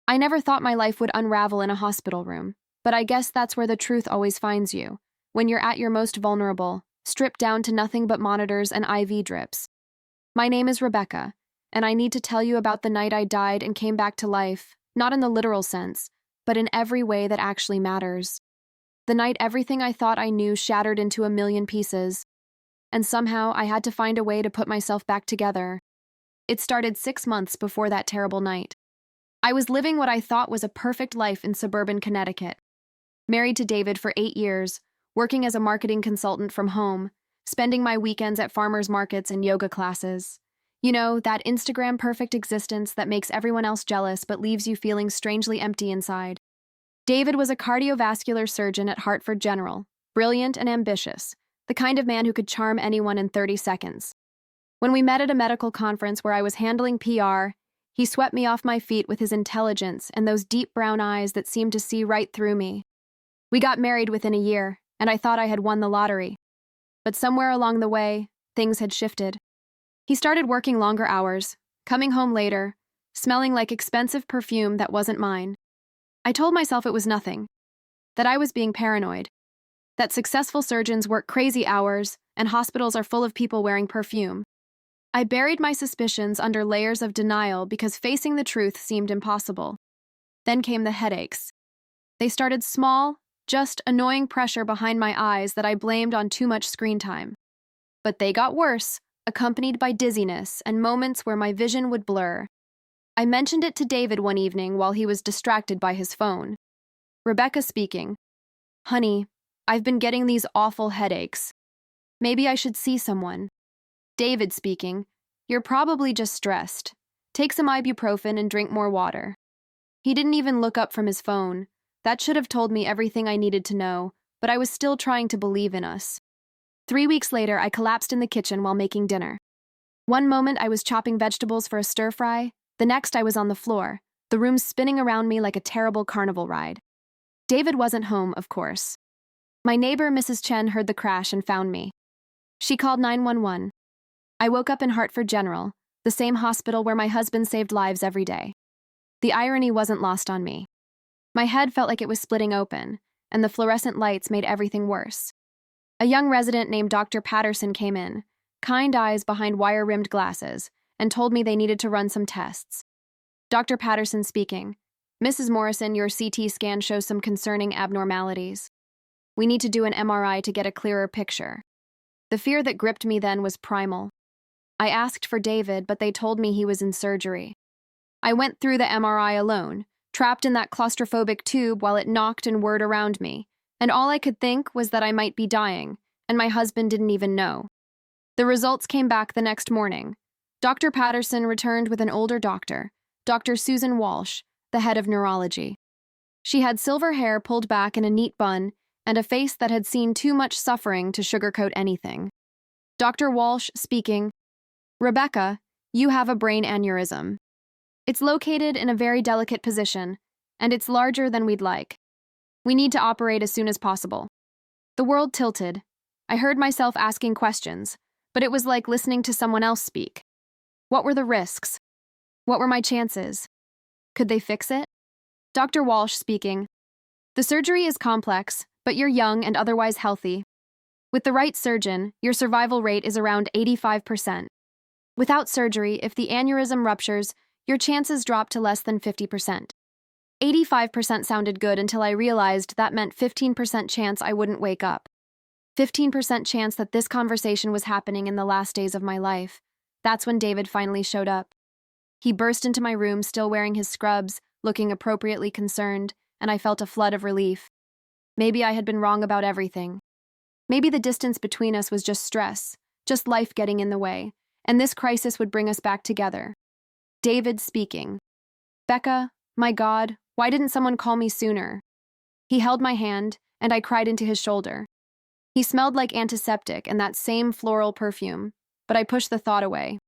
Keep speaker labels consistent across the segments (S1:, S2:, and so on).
S1: I never thought my life would unravel in a hospital room, but I guess that's where the truth always finds you, when you're at your most vulnerable, stripped down to nothing but monitors and IV drips. My name is Rebecca, and I need to tell you about the night I died and came back to life, not in the literal sense, but in every way that actually matters. The night everything I thought I knew shattered into a million pieces, and somehow I had to find a way to put myself back together. It started 6 months before that terrible night. I was living what I thought was a perfect life in suburban Connecticut. Married to David for 8 years, working as a marketing consultant from home, spending my weekends at farmers markets and yoga classes. You know, that Instagram-perfect existence that makes everyone else jealous but leaves you feeling strangely empty inside. David was a cardiovascular surgeon at Hartford General, brilliant and ambitious, the kind of man who could charm anyone in 30 seconds. When we met at a medical conference where I was handling PR, he swept me off my feet with his intelligence and those deep brown eyes that seemed to see right through me. We got married within a year, and I thought I had won the lottery. But somewhere along the way, things had shifted. He started working longer hours, coming home later, smelling like expensive perfume that wasn't mine. I told myself it was nothing, that I was being paranoid, that successful surgeons work crazy hours and hospitals are full of people wearing perfume. I buried my suspicions under layers of denial because facing the truth seemed impossible. Then came the headaches. They started small, just annoying pressure behind my eyes that I blamed on too much screen time. But they got worse, accompanied by dizziness and moments where my vision would blur. I mentioned it to David one evening while he was distracted by his phone. Rebecca speaking. Honey, I've been getting these awful headaches. Maybe I should see someone. David speaking. You're probably just stressed. Take some ibuprofen and drink more water. He didn't even look up from his phone. That should have told me everything I needed to know, but I was still trying to believe in us. 3 weeks later, I collapsed in the kitchen while making dinner. One moment I was chopping vegetables for a stir-fry, the next I was on the floor, the room spinning around me like a terrible carnival ride. David wasn't home, of course. My neighbor, Mrs. Chen, heard the crash and found me. She called 911. I woke up in Hartford General, the same hospital where my husband saved lives every day. The irony wasn't lost on me. My head felt like it was splitting open, and the fluorescent lights made everything worse. A young resident named Dr. Patterson came in, kind eyes behind wire-rimmed glasses, and told me they needed to run some tests. Dr. Patterson speaking. Mrs. Morrison, your CT scan shows some concerning abnormalities. We need to do an MRI to get a clearer picture. The fear that gripped me then was primal. I asked for David, but they told me he was in surgery. I went through the MRI alone, trapped in that claustrophobic tube while it knocked and whirred around me, and all I could think was that I might be dying, and my husband didn't even know. The results came back the next morning. Dr. Patterson returned with an older doctor, Dr. Susan Walsh, the head of neurology. She had silver hair pulled back in a neat bun and a face that had seen too much suffering to sugarcoat anything. Dr. Walsh speaking. Rebecca, you have a brain aneurysm. It's located in a very delicate position, and it's larger than we'd like. We need to operate as soon as possible. The world tilted. I heard myself asking questions, but it was like listening to someone else speak. What were the risks? What were my chances? Could they fix it? Dr. Walsh speaking. The surgery is complex, but you're young and otherwise healthy. With the right surgeon, your survival rate is around 85%. Without surgery, if the aneurysm ruptures, your chances drop to less than 50%. 85% sounded good until I realized that meant 15% chance I wouldn't wake up. 15% chance that this conversation was happening in the last days of my life. That's when David finally showed up. He burst into my room still wearing his scrubs, looking appropriately concerned, and I felt a flood of relief. Maybe I had been wrong about everything. Maybe the distance between us was just stress, just life getting in the way, and this crisis would bring us back together. David speaking. Becca, my God, why didn't someone call me sooner? He held my hand, and I cried into his shoulder. He smelled like antiseptic and that same floral perfume, but I pushed the thought away.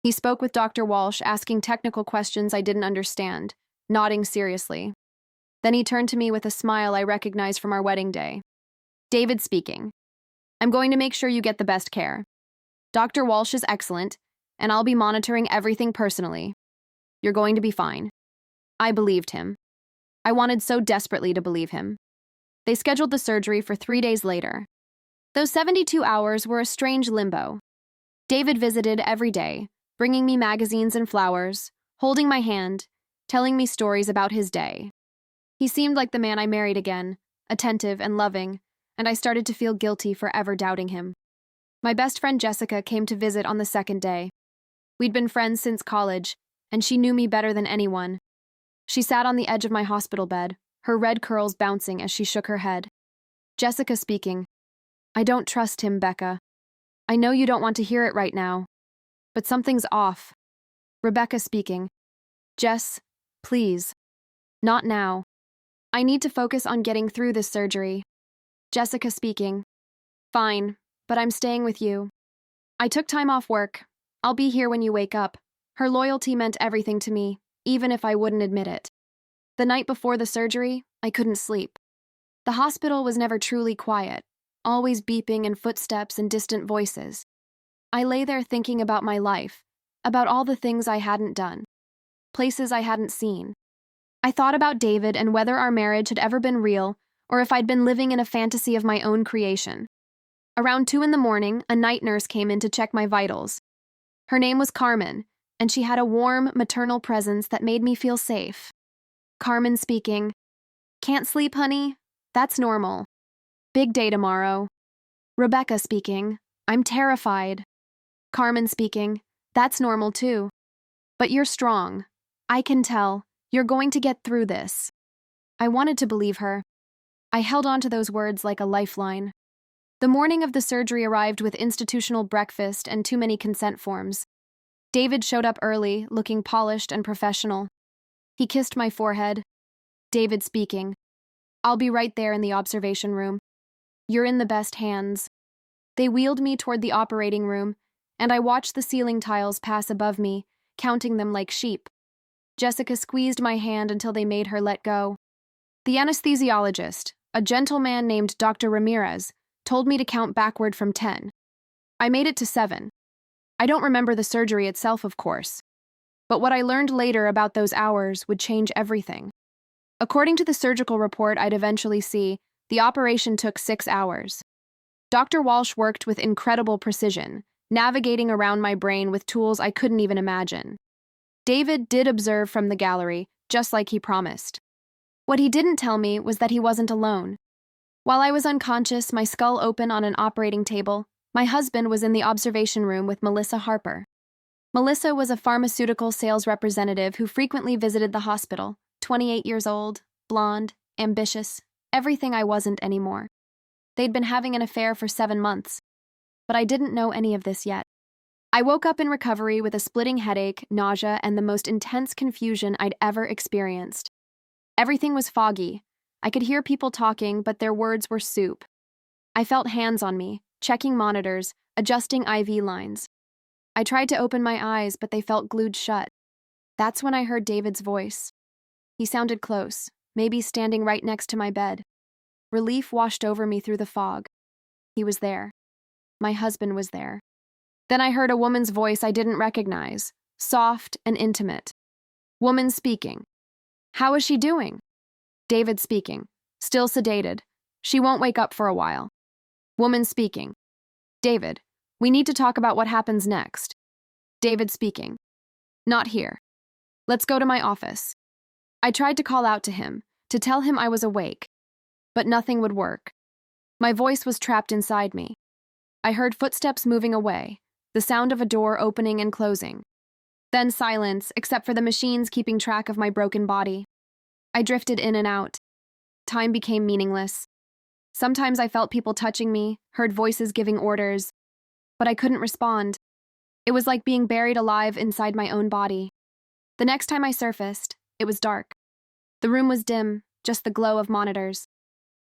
S1: He spoke with Dr. Walsh, asking technical questions I didn't understand, nodding seriously. Then he turned to me with a smile I recognized from our wedding day. David speaking. I'm going to make sure you get the best care. Dr. Walsh is excellent, and I'll be monitoring everything personally. You're going to be fine. I believed him. I wanted so desperately to believe him. They scheduled the surgery for 3 days later. Those 72 hours were a strange limbo. David visited every day, bringing me magazines and flowers, holding my hand, telling me stories about his day. He seemed like the man I married again, attentive and loving, and I started to feel guilty for ever doubting him. My best friend Jessica came to visit on the second day. We'd been friends since college, and she knew me better than anyone. She sat on the edge of my hospital bed, her red curls bouncing as she shook her head. Jessica speaking. I don't trust him, Becca. I know you don't want to hear it right now, but something's off. Rebecca speaking. Jess, please. Not now. I need to focus on getting through this surgery. Jessica speaking. Fine, but I'm staying with you. I took time off work. I'll be here when you wake up. Her loyalty meant everything to me, even if I wouldn't admit it. The night before the surgery, I couldn't sleep. The hospital was never truly quiet, always beeping and footsteps and distant voices. I lay there thinking about my life, about all the things I hadn't done, places I hadn't seen. I thought about David and whether our marriage had ever been real or if I'd been living in a fantasy of my own creation. Around 2 a.m, a night nurse came in to check my vitals. Her name was Carmen, and she had a warm, maternal presence that made me feel safe. Carmen speaking. Can't sleep, honey? That's normal. Big day tomorrow. Rebecca speaking. I'm terrified. Carmen speaking. That's normal too. But you're strong. I can tell. You're going to get through this. I wanted to believe her. I held on to those words like a lifeline. The morning of the surgery arrived with institutional breakfast and too many consent forms. David showed up early, looking polished and professional. He kissed my forehead. David speaking. I'll be right there in the observation room. You're in the best hands. They wheeled me toward the operating room, and I watched the ceiling tiles pass above me, counting them like sheep. Jessica squeezed my hand until they made her let go. The anesthesiologist, a gentleman named Dr. Ramirez, told me to count backward from 10. I made it to 7. I don't remember the surgery itself, of course. But what I learned later about those hours would change everything. According to the surgical report I'd eventually see, the operation took 6 hours. Dr. Walsh worked with incredible precision, navigating around my brain with tools I couldn't even imagine. David did observe from the gallery, just like he promised. What he didn't tell me was that he wasn't alone. While I was unconscious, my skull open on an operating table, my husband was in the observation room with Melissa Harper. Melissa was a pharmaceutical sales representative who frequently visited the hospital, 28 years old, blonde, ambitious, everything I wasn't anymore. They'd been having an affair for 7 months, but I didn't know any of this yet. I woke up in recovery with a splitting headache, nausea, and the most intense confusion I'd ever experienced. Everything was foggy. I could hear people talking, but their words were soup. I felt hands on me, checking monitors, adjusting IV lines. I tried to open my eyes, but they felt glued shut. That's when I heard David's voice. He sounded close, maybe standing right next to my bed. Relief washed over me through the fog. He was there. My husband was there. Then I heard a woman's voice I didn't recognize, soft and intimate. Woman speaking. How is she doing? David speaking. Still sedated. She won't wake up for a while. Woman speaking. David, we need to talk about what happens next. David speaking. Not here. Let's go to my office. I tried to call out to him, to tell him I was awake, but nothing would work. My voice was trapped inside me. I heard footsteps moving away, the sound of a door opening and closing. Then silence, except for the machines keeping track of my broken body. I drifted in and out. Time became meaningless. Sometimes I felt people touching me, heard voices giving orders, but I couldn't respond. It was like being buried alive inside my own body. The next time I surfaced, it was dark. The room was dim, just the glow of monitors.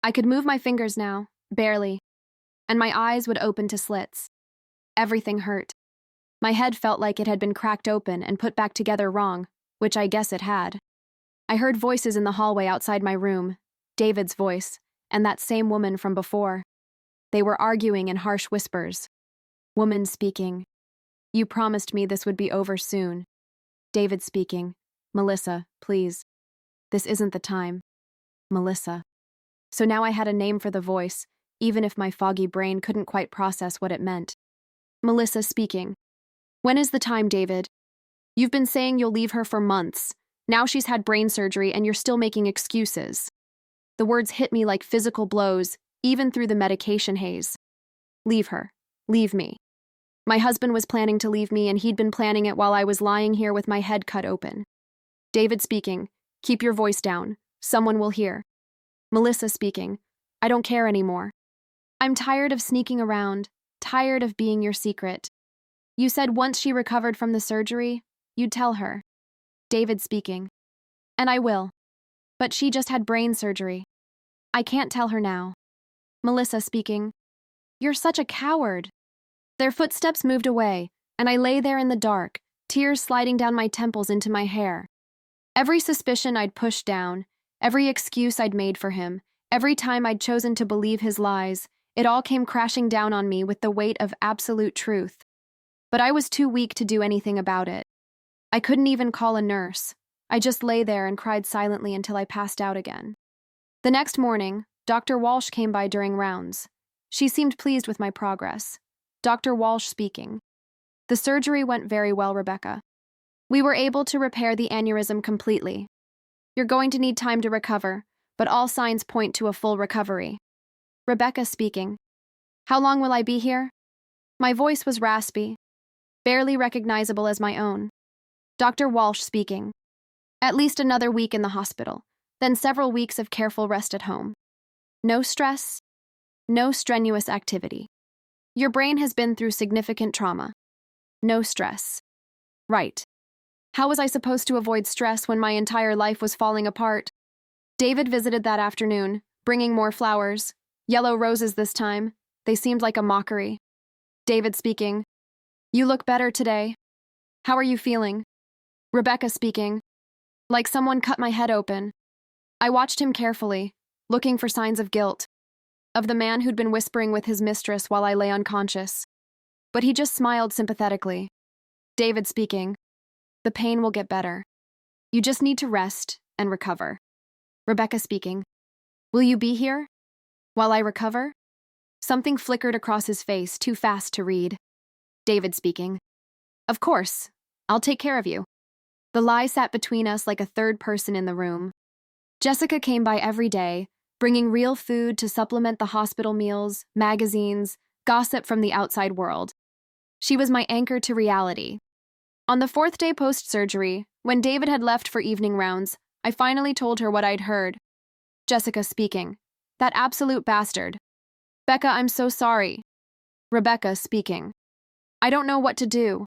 S1: I could move my fingers now, barely, and my eyes would open to slits. Everything hurt. My head felt like it had been cracked open and put back together wrong, which I guess it had. I heard voices in the hallway outside my room, David's voice, and that same woman from before. They were arguing in harsh whispers. Woman speaking. You promised me this would be over soon. David speaking. Melissa, please. This isn't the time. Melissa. So now I had a name for the voice, even if my foggy brain couldn't quite process what it meant. Melissa speaking. When is the time, David? You've been saying you'll leave her for months. Now she's had brain surgery and you're still making excuses. The words hit me like physical blows, even through the medication haze. Leave her. Leave me. My husband was planning to leave me and he'd been planning it while I was lying here with my head cut open. David speaking. Keep your voice down. Someone will hear. Melissa speaking. I don't care anymore. I'm tired of sneaking around, tired of being your secret. You said once she recovered from the surgery, you'd tell her. David speaking. And I will. But she just had brain surgery. I can't tell her now. Melissa speaking. You're such a coward. Their footsteps moved away, and I lay there in the dark, tears sliding down my temples into my hair. Every suspicion I'd pushed down, every excuse I'd made for him, every time I'd chosen to believe his lies, it all came crashing down on me with the weight of absolute truth. But I was too weak to do anything about it. I couldn't even call a nurse. I just lay there and cried silently until I passed out again. The next morning, Dr. Walsh came by during rounds. She seemed pleased with my progress. Dr. Walsh speaking. The surgery went very well, Rebecca. We were able to repair the aneurysm completely. You're going to need time to recover, but all signs point to a full recovery. Rebecca speaking. How long will I be here? My voice was raspy, barely recognizable as my own. Dr. Walsh speaking. At least another week in the hospital, then several weeks of careful rest at home. No stress, no strenuous activity. Your brain has been through significant trauma. No stress. Right. How was I supposed to avoid stress when my entire life was falling apart? David visited that afternoon, bringing more flowers. Yellow roses this time. They seemed like a mockery. David speaking. You look better today. How are you feeling? Rebecca speaking. Like someone cut my head open. I watched him carefully, looking for signs of guilt, of the man who'd been whispering with his mistress while I lay unconscious. But he just smiled sympathetically. David speaking. The pain will get better. You just need to rest and recover. Rebecca speaking. Will you be here? While I recover? Something flickered across his face, too fast to read. David speaking. Of course. I'll take care of you. The lie sat between us like a third person in the room. Jessica came by every day, bringing real food to supplement the hospital meals, magazines, gossip from the outside world. She was my anchor to reality. On the 4th day post-surgery, when David had left for evening rounds, I finally told her what I'd heard. Jessica speaking. That absolute bastard. Becca, I'm so sorry. Rebecca speaking. I don't know what to do.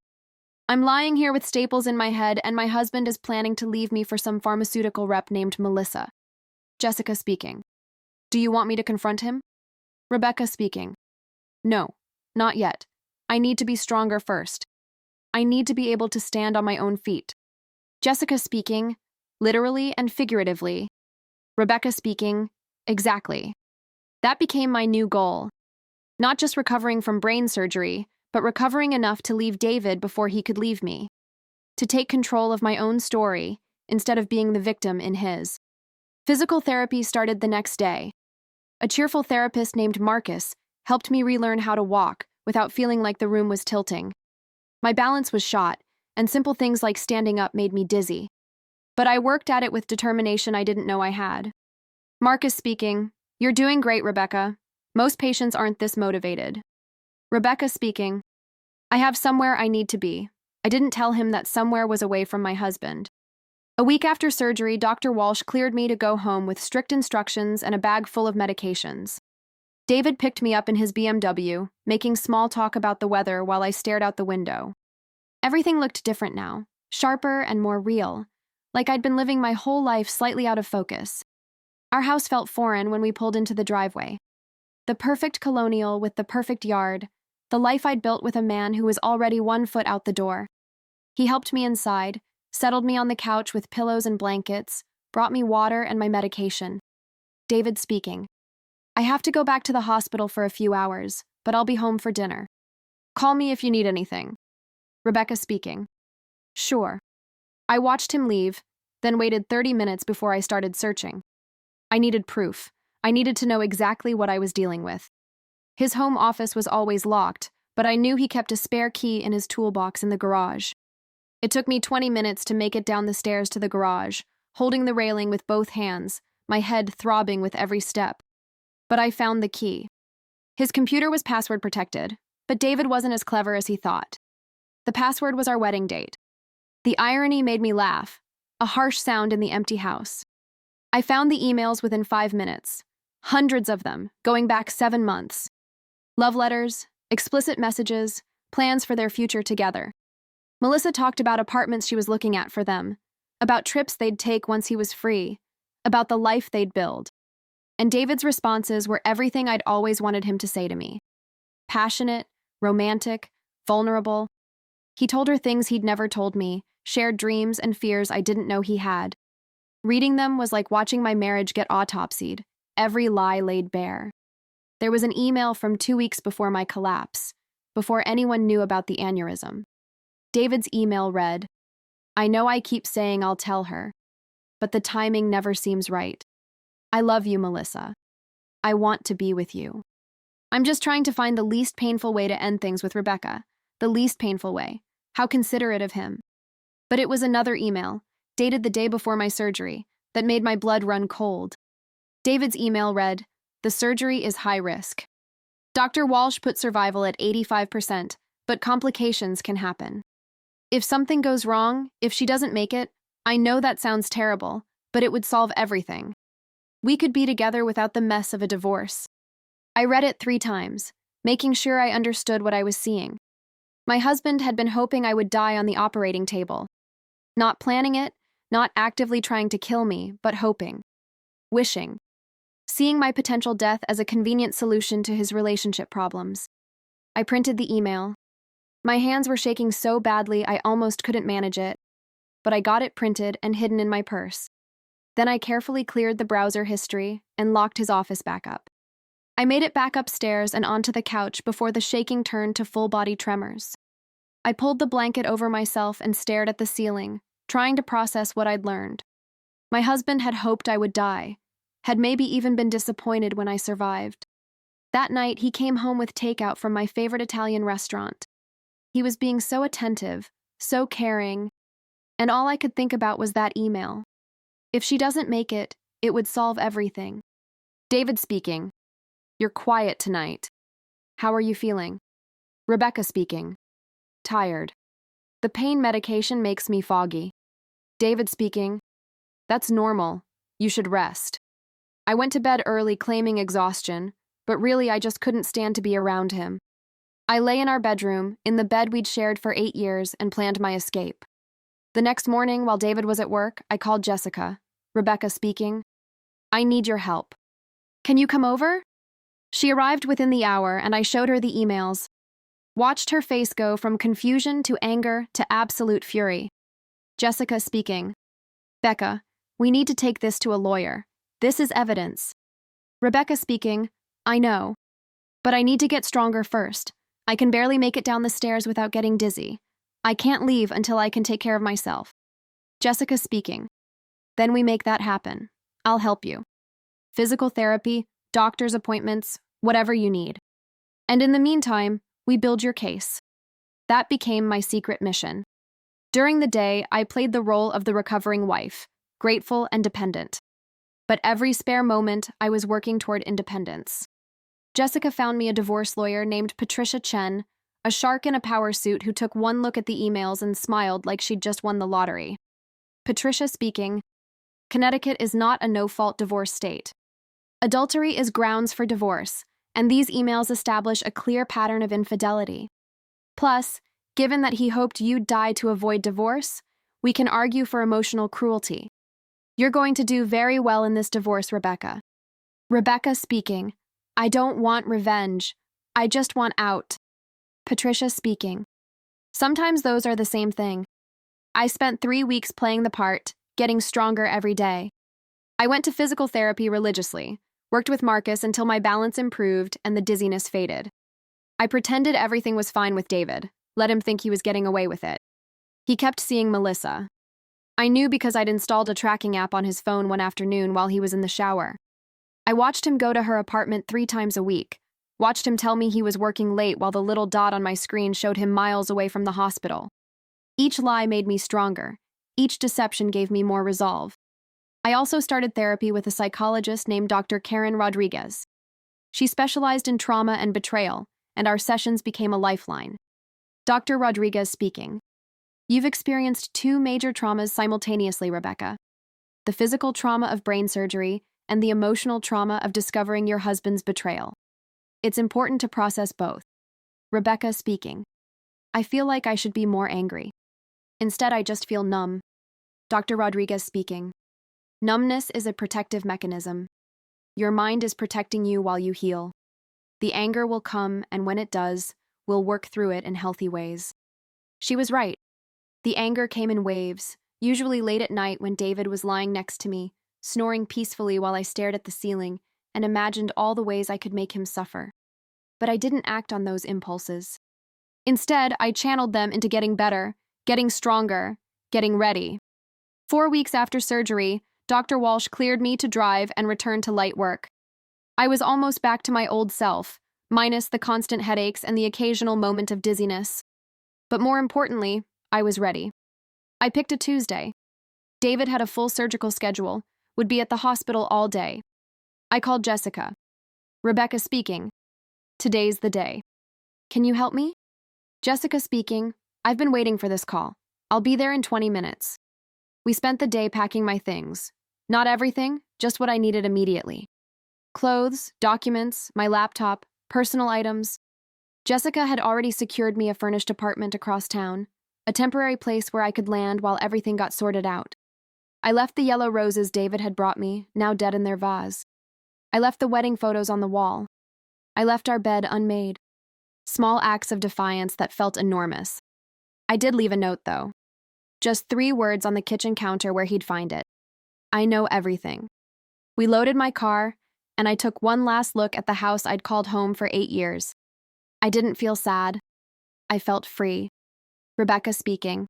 S1: I'm lying here with staples in my head and my husband is planning to leave me for some pharmaceutical rep named Melissa. Jessica speaking. Do you want me to confront him? Rebecca speaking. No, not yet. I need to be stronger first. I need to be able to stand on my own feet. Jessica speaking, literally and figuratively. Rebecca speaking, exactly. That became my new goal. Not just recovering from brain surgery, but recovering enough to leave David before he could leave me. To take control of my own story, instead of being the victim in his. Physical therapy started the next day. A cheerful therapist named Marcus helped me relearn how to walk without feeling like the room was tilting. My balance was shot, and simple things like standing up made me dizzy. But I worked at it with determination I didn't know I had. Marcus speaking. You're doing great, Rebecca. Most patients aren't this motivated. Rebecca speaking. I have somewhere I need to be. I didn't tell him that somewhere was away from my husband. A week after surgery, Dr. Walsh cleared me to go home with strict instructions and a bag full of medications. David picked me up in his BMW, making small talk about the weather while I stared out the window. Everything looked different now, sharper and more real, like I'd been living my whole life slightly out of focus. Our house felt foreign when we pulled into the driveway. The perfect colonial with the perfect yard, the life I'd built with a man who was already 1 foot out the door. He helped me inside, settled me on the couch with pillows and blankets, brought me water and my medication. David speaking. I have to go back to the hospital for a few hours, but I'll be home for dinner. Call me if you need anything. Rebecca speaking. Sure. I watched him leave, then waited 30 minutes before I started searching. I needed proof. I needed to know exactly what I was dealing with. His home office was always locked, but I knew he kept a spare key in his toolbox in the garage. It took me 20 minutes to make it down the stairs to the garage, holding the railing with both hands, my head throbbing with every step. But I found the key. His computer was password protected, but David wasn't as clever as he thought. The password was our wedding date. The irony made me laugh, a harsh sound in the empty house. I found the emails within 5 minutes, hundreds of them, going back 7 months. Love letters, explicit messages, plans for their future together. Melissa talked about apartments she was looking at for them, about trips they'd take once he was free, about the life they'd build. And David's responses were everything I'd always wanted him to say to me. Passionate, romantic, vulnerable. He told her things he'd never told me, shared dreams and fears I didn't know he had. Reading them was like watching my marriage get autopsied, every lie laid bare. There was an email from 2 weeks before my collapse, before anyone knew about the aneurysm. David's email read, "I know I keep saying I'll tell her, but the timing never seems right. I love you, Melissa. I want to be with you. I'm just trying to find the least painful way to end things with Rebecca. The least painful way. How considerate of him." But it was another email, dated the day before my surgery, that made my blood run cold. David's email read, "The surgery is high risk. Dr. Walsh put survival at 85%, but complications can happen. If something goes wrong, if she doesn't make it, I know that sounds terrible, but it would solve everything. We could be together without the mess of a divorce." I read it 3 times, making sure I understood what I was seeing. My husband had been hoping I would die on the operating table. Not planning it, not actively trying to kill me, but hoping. Wishing. Seeing my potential death as a convenient solution to his relationship problems. I printed the email. My hands were shaking so badly I almost couldn't manage it, but I got it printed and hidden in my purse. Then I carefully cleared the browser history and locked his office back up. I made it back upstairs and onto the couch before the shaking turned to full-body tremors. I pulled the blanket over myself and stared at the ceiling, trying to process what I'd learned. My husband had hoped I would die, had maybe even been disappointed when I survived. That night, he came home with takeout from my favorite Italian restaurant. He was being so attentive, so caring, and all I could think about was that email. If she doesn't make it, it would solve everything. David speaking. "You're quiet tonight. How are you feeling?" Rebecca speaking. "Tired. The pain medication makes me foggy." David speaking. "That's normal. You should rest." I went to bed early claiming exhaustion, but really I just couldn't stand to be around him. I lay in our bedroom, in the bed we'd shared for 8 years, and planned my escape. The next morning, while David was at work, I called Jessica. Rebecca speaking. "I need your help. Can you come over?" She arrived within the hour, and I showed her the emails. Watched her face go from confusion to anger to absolute fury. Jessica speaking. "Becca, we need to take this to a lawyer. This is evidence." Rebecca speaking. "I know. But I need to get stronger first. I can barely make it down the stairs without getting dizzy. I can't leave until I can take care of myself." Jessica speaking. "Then we make that happen. I'll help you. Physical therapy, doctor's appointments, whatever you need. And in the meantime, we build your case." That became my secret mission. During the day, I played the role of the recovering wife, grateful and dependent. But every spare moment, I was working toward independence. Jessica found me a divorce lawyer named Patricia Chen, a shark in a power suit who took one look at the emails and smiled like she'd just won the lottery. Patricia speaking. "Connecticut is not a no-fault divorce state. Adultery is grounds for divorce, and these emails establish a clear pattern of infidelity. Plus, given that he hoped you'd die to avoid divorce, we can argue for emotional cruelty. You're going to do very well in this divorce, Rebecca." Rebecca speaking. "I don't want revenge. I just want out." Patricia speaking. "Sometimes those are the same thing. I spent 3 weeks playing the part, getting stronger every day. I went to physical therapy religiously, worked with Marcus until my balance improved and the dizziness faded. I pretended everything was fine with David, let him think he was getting away with it. He kept seeing Melissa. I knew because I'd installed a tracking app on his phone one afternoon while he was in the shower. I watched him go to her apartment 3 times a week, watched him tell me he was working late while the little dot on my screen showed him miles away from the hospital. Each lie made me stronger. Each deception gave me more resolve. I also started therapy with a psychologist named Dr. Karen Rodriguez. She specialized in trauma and betrayal, and our sessions became a lifeline. Dr. Rodriguez speaking. You've experienced 2 major traumas simultaneously, Rebecca. The physical trauma of brain surgery and the emotional trauma of discovering your husband's betrayal. It's important to process both. Rebecca speaking. I feel like I should be more angry. Instead, I just feel numb. Dr. Rodriguez speaking. Numbness is a protective mechanism. Your mind is protecting you while you heal. The anger will come, and when it does, we'll work through it in healthy ways. She was right. The anger came in waves, usually late at night when David was lying next to me, snoring peacefully while I stared at the ceiling and imagined all the ways I could make him suffer. But I didn't act on those impulses. Instead, I channeled them into getting better, getting stronger, getting ready. 4 weeks after surgery, Dr. Walsh cleared me to drive and return to light work. I was almost back to my old self, minus the constant headaches and the occasional moment of dizziness. But more importantly, I was ready. I picked a Tuesday. David had a full surgical schedule, would be at the hospital all day. I called Jessica. Rebecca speaking. Today's the day. Can you help me? Jessica speaking. I've been waiting for this call. I'll be there in 20 minutes. We spent the day packing my things. Not everything, just what I needed immediately. Clothes, documents, my laptop, personal items. Jessica had already secured me a furnished apartment across town, a temporary place where I could land while everything got sorted out. I left the yellow roses David had brought me, now dead in their vase. I left the wedding photos on the wall. I left our bed unmade. Small acts of defiance that felt enormous. I did leave a note, though. Just 3 words on the kitchen counter where he'd find it. I know everything. We loaded my car, and I took one last look at the house I'd called home for 8 years. I didn't feel sad. I felt free. Rebecca speaking.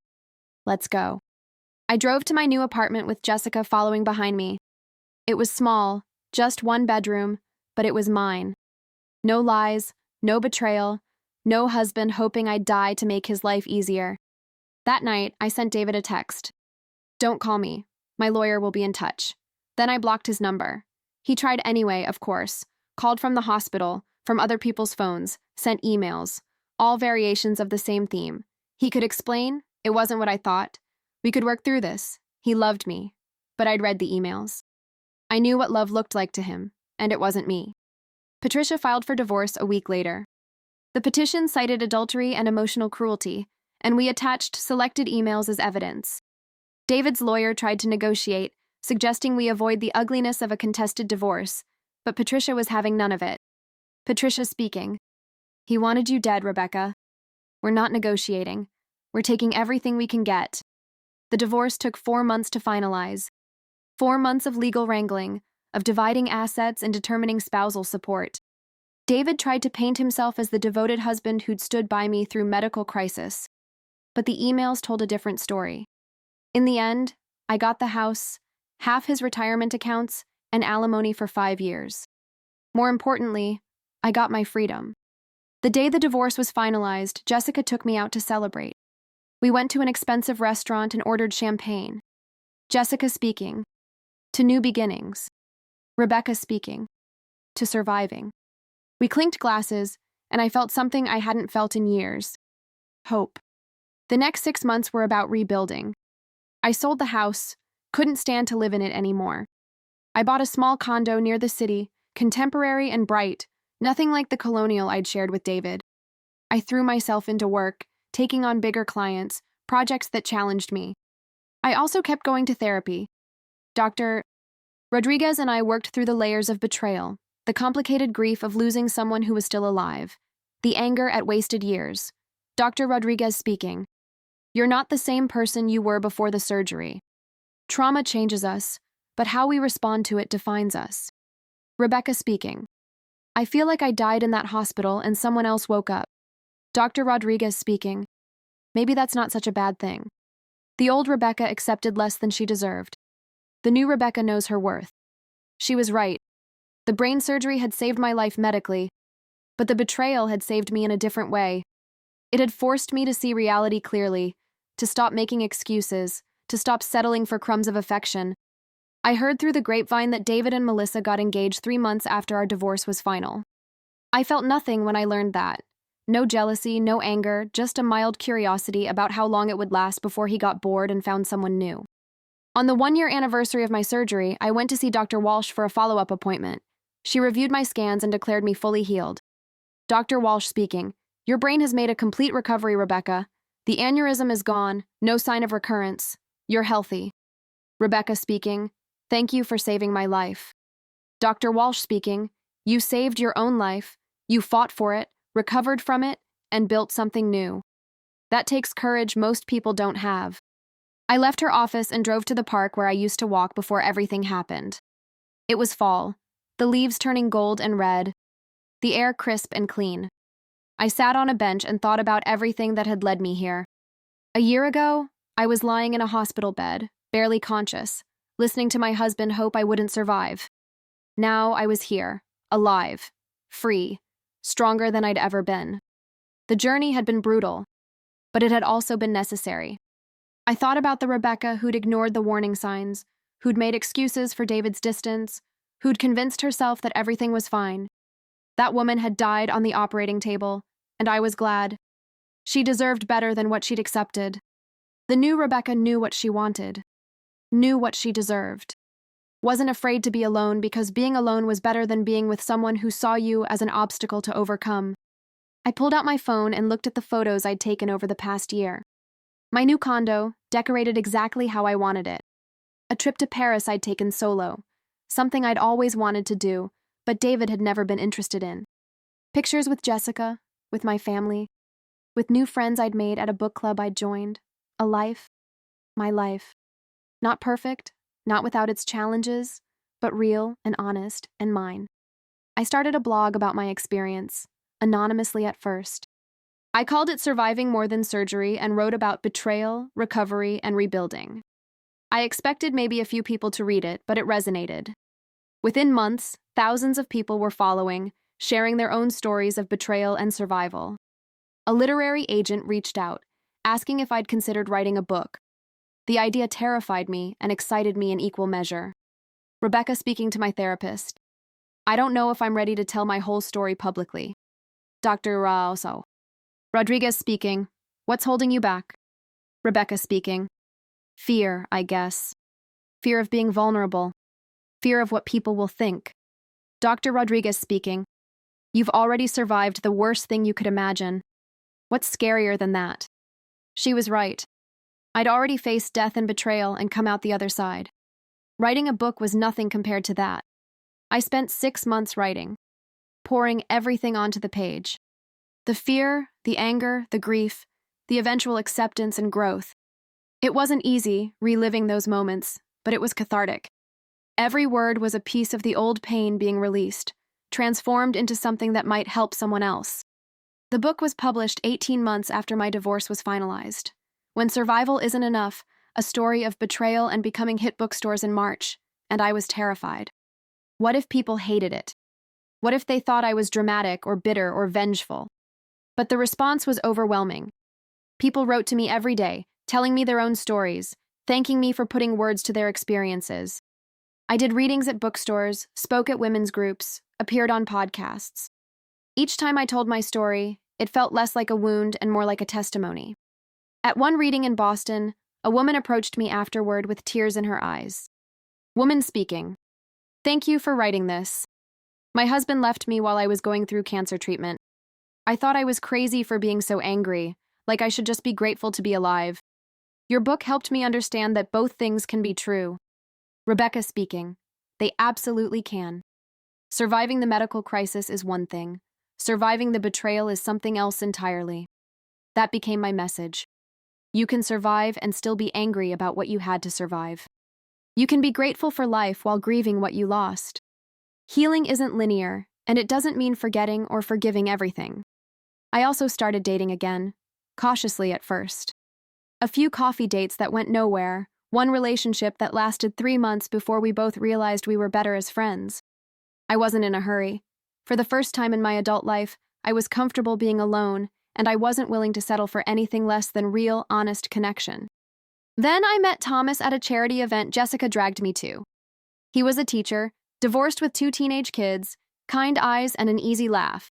S1: Let's go. I drove to my new apartment with Jessica following behind me. It was small, just 1 bedroom, but it was mine. No lies, no betrayal, no husband hoping I'd die to make his life easier. That night, I sent David a text. Don't call me. My lawyer will be in touch. Then I blocked his number. He tried anyway, of course. Called from the hospital, from other people's phones, sent emails. All variations of the same theme. He could explain, it wasn't what I thought. We could work through this. He loved me. But I'd read the emails. I knew what love looked like to him, and it wasn't me. Patricia filed for divorce a week later. The petition cited adultery and emotional cruelty, and we attached selected emails as evidence. David's lawyer tried to negotiate, suggesting we avoid the ugliness of a contested divorce, but Patricia was having none of it. Patricia speaking. He wanted you dead, Rebecca. We're not negotiating. We're taking everything we can get. The divorce took 4 months to finalize. 4 months of legal wrangling, of dividing assets and determining spousal support. David tried to paint himself as the devoted husband who'd stood by me through medical crisis. But the emails told a different story. In the end, I got the house, half his retirement accounts, and alimony for 5 years. More importantly, I got my freedom. The day the divorce was finalized, Jessica took me out to celebrate. We went to an expensive restaurant and ordered champagne. Jessica speaking. To new beginnings. Rebecca speaking. To surviving. We clinked glasses, and I felt something I hadn't felt in years. Hope. The next 6 months were about rebuilding. I sold the house, couldn't stand to live in it anymore. I bought a small condo near the city, contemporary and bright, nothing like the colonial I'd shared with David. I threw myself into work, taking on bigger clients, projects that challenged me. I also kept going to therapy. Dr. Rodriguez and I worked through the layers of betrayal, the complicated grief of losing someone who was still alive, the anger at wasted years. Dr. Rodriguez speaking. You're not the same person you were before the surgery. Trauma changes us, but how we respond to it defines us. Rebecca speaking. I feel like I died in that hospital and someone else woke up. Dr. Rodriguez speaking. Maybe that's not such a bad thing. The old Rebecca accepted less than she deserved. The new Rebecca knows her worth. She was right. The brain surgery had saved my life medically, but the betrayal had saved me in a different way. It had forced me to see reality clearly, to stop making excuses, to stop settling for crumbs of affection. I heard through the grapevine that David and Melissa got engaged 3 months after our divorce was final. I felt nothing when I learned that. No jealousy, no anger, just a mild curiosity about how long it would last before he got bored and found someone new. On the 1-year anniversary of my surgery, I went to see Dr. Walsh for a follow-up appointment. She reviewed my scans and declared me fully healed. Dr. Walsh speaking. Your brain has made a complete recovery, Rebecca. The aneurysm is gone, no sign of recurrence. You're healthy. Rebecca speaking. Thank you for saving my life. Dr. Walsh speaking. You saved your own life. You fought for it, recovered from it, and built something new. That takes courage most people don't have. I left her office and drove to the park where I used to walk before everything happened. It was fall, the leaves turning gold and red, the air crisp and clean. I sat on a bench and thought about everything that had led me here. A year ago, I was lying in a hospital bed, barely conscious, listening to my husband hope I wouldn't survive. Now I was here, alive, free, stronger than I'd ever been. The journey had been brutal, but it had also been necessary. I thought about the Rebecca who'd ignored the warning signs, who'd made excuses for David's distance, who'd convinced herself that everything was fine. That woman had died on the operating table, and I was glad. She deserved better than what she'd accepted. The new Rebecca knew what she wanted, knew what she deserved. Wasn't afraid to be alone because being alone was better than being with someone who saw you as an obstacle to overcome. I pulled out my phone and looked at the photos I'd taken over the past year. My new condo, decorated exactly how I wanted it. A trip to Paris I'd taken solo, something I'd always wanted to do, but David had never been interested in. Pictures with Jessica, with my family, with new friends I'd made at a book club I'd joined. A life, my life. Not perfect, not without its challenges, but real and honest and mine. I started a blog about my experience, anonymously at first. I called it Surviving More Than Surgery and wrote about betrayal, recovery, and rebuilding. I expected maybe a few people to read it, but it resonated. Within months, thousands of people were following, sharing their own stories of betrayal and survival. A literary agent reached out, asking if I'd considered writing a book. The idea terrified me and excited me in equal measure. Rebecca speaking to my therapist. I don't know if I'm ready to tell my whole story publicly. Dr. Raoso. Rodriguez speaking. What's holding you back? Rebecca speaking. Fear, I guess. Fear of being vulnerable. Fear of what people will think. Dr. Rodriguez speaking. You've already survived the worst thing you could imagine. What's scarier than that? She was right. I'd already faced death and betrayal and come out the other side. Writing a book was nothing compared to that. I spent 6 months writing, pouring everything onto the page. The fear, the anger, the grief, the eventual acceptance and growth. It wasn't easy, reliving those moments, but it was cathartic. Every word was a piece of the old pain being released, transformed into something that might help someone else. The book was published 18 months after my divorce was finalized. When Survival Isn't Enough, a story of betrayal and becoming hit bookstores in March, and I was terrified. What if people hated it? What if they thought I was dramatic or bitter or vengeful? But the response was overwhelming. People wrote to me every day, telling me their own stories, thanking me for putting words to their experiences. I did readings at bookstores, spoke at women's groups, appeared on podcasts. Each time I told my story, it felt less like a wound and more like a testimony. At one reading in Boston, a woman approached me afterward with tears in her eyes. Woman speaking. Thank you for writing this. My husband left me while I was going through cancer treatment. I thought I was crazy for being so angry, like I should just be grateful to be alive. Your book helped me understand that both things can be true. Rebecca speaking. They absolutely can. Surviving the medical crisis is one thing. Surviving the betrayal is something else entirely. That became my message. You can survive and still be angry about what you had to survive. You can be grateful for life while grieving what you lost. Healing isn't linear, and it doesn't mean forgetting or forgiving everything. I also started dating again, cautiously at first. A few coffee dates that went nowhere, one relationship that lasted 3 months before we both realized we were better as friends. I wasn't in a hurry. For the first time in my adult life, I was comfortable being alone, and I wasn't willing to settle for anything less than real, honest connection. Then I met Thomas at a charity event Jessica dragged me to. He was a teacher, divorced with 2 teenage kids, kind eyes and an easy laugh.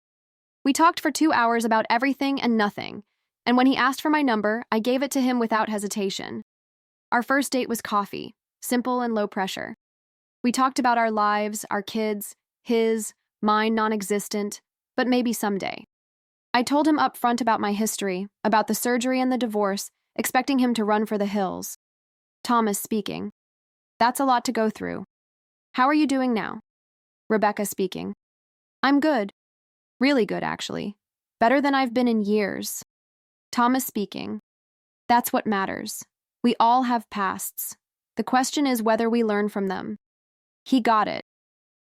S1: We talked for 2 hours about everything and nothing, and when he asked for my number, I gave it to him without hesitation. Our first date was coffee, simple and low pressure. We talked about our lives, our kids, his, mine non-existent, but maybe someday. I told him up front about my history, about the surgery and the divorce, expecting him to run for the hills. Thomas speaking. That's a lot to go through. How are you doing now? Rebecca speaking. I'm good. Really good, actually. Better than I've been in years. Thomas speaking. That's what matters. We all have pasts. The question is whether we learn from them. He got it.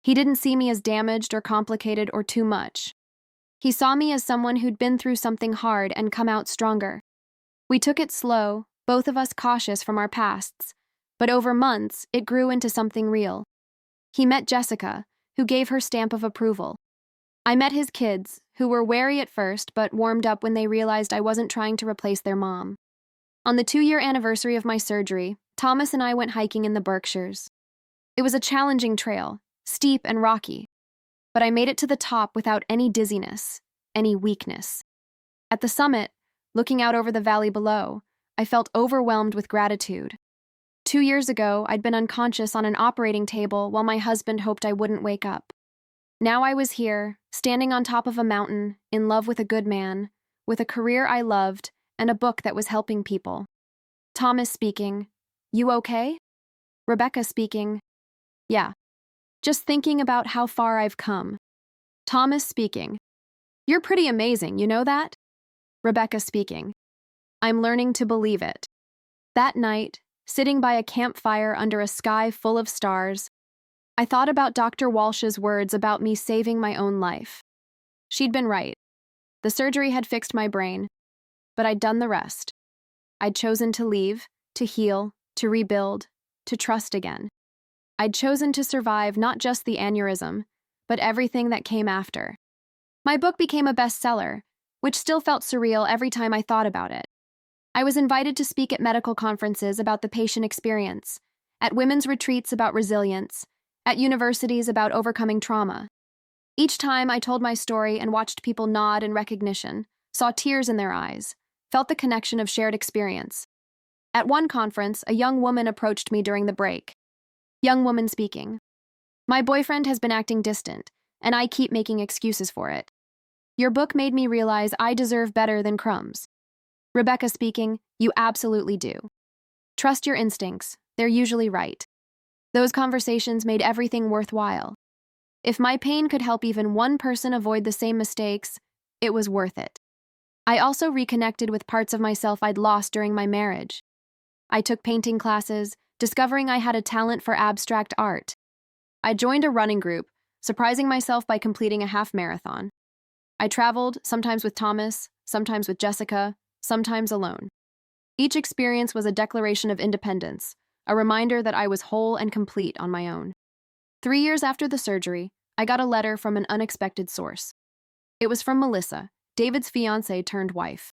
S1: He didn't see me as damaged or complicated or too much. He saw me as someone who'd been through something hard and come out stronger. We took it slow, both of us cautious from our pasts, but over months, it grew into something real. He met Jessica, who gave her stamp of approval. I met his kids, who were wary at first but warmed up when they realized I wasn't trying to replace their mom. On the 2-year anniversary of my surgery, Thomas and I went hiking in the Berkshires. It was a challenging trail, steep and rocky, but I made it to the top without any dizziness, any weakness. At the summit, looking out over the valley below, I felt overwhelmed with gratitude. 2 years ago, I'd been unconscious on an operating table while my husband hoped I wouldn't wake up. Now I was here, standing on top of a mountain, in love with a good man, with a career I loved, and a book that was helping people. Thomas speaking. You okay? Rebecca speaking. Yeah. Just thinking about how far I've come. Thomas speaking. You're pretty amazing, you know that? Rebecca speaking. I'm learning to believe it. That night, sitting by a campfire under a sky full of stars, I thought about Dr. Walsh's words about me saving my own life. She'd been right. The surgery had fixed my brain, but I'd done the rest. I'd chosen to leave, to heal, to rebuild, to trust again. I'd chosen to survive not just the aneurysm, but everything that came after. My book became a bestseller, which still felt surreal every time I thought about it. I was invited to speak at medical conferences about the patient experience, at women's retreats about resilience, at universities about overcoming trauma. Each time I told my story and watched people nod in recognition, saw tears in their eyes, felt the connection of shared experience. At one conference, a young woman approached me during the break. Young woman speaking. My boyfriend has been acting distant, and I keep making excuses for it. Your book made me realize I deserve better than crumbs. Rebecca speaking. You absolutely do. Trust your instincts. They're usually right. Those conversations made everything worthwhile. If my pain could help even one person avoid the same mistakes, it was worth it. I also reconnected with parts of myself I'd lost during my marriage. I took painting classes, discovering I had a talent for abstract art. I joined a running group, surprising myself by completing a half marathon. I traveled, sometimes with Thomas, sometimes with Jessica, sometimes alone. Each experience was a declaration of independence, a reminder that I was whole and complete on my own. 3 years after the surgery, I got a letter from an unexpected source. It was from Melissa, David's fiancée turned wife.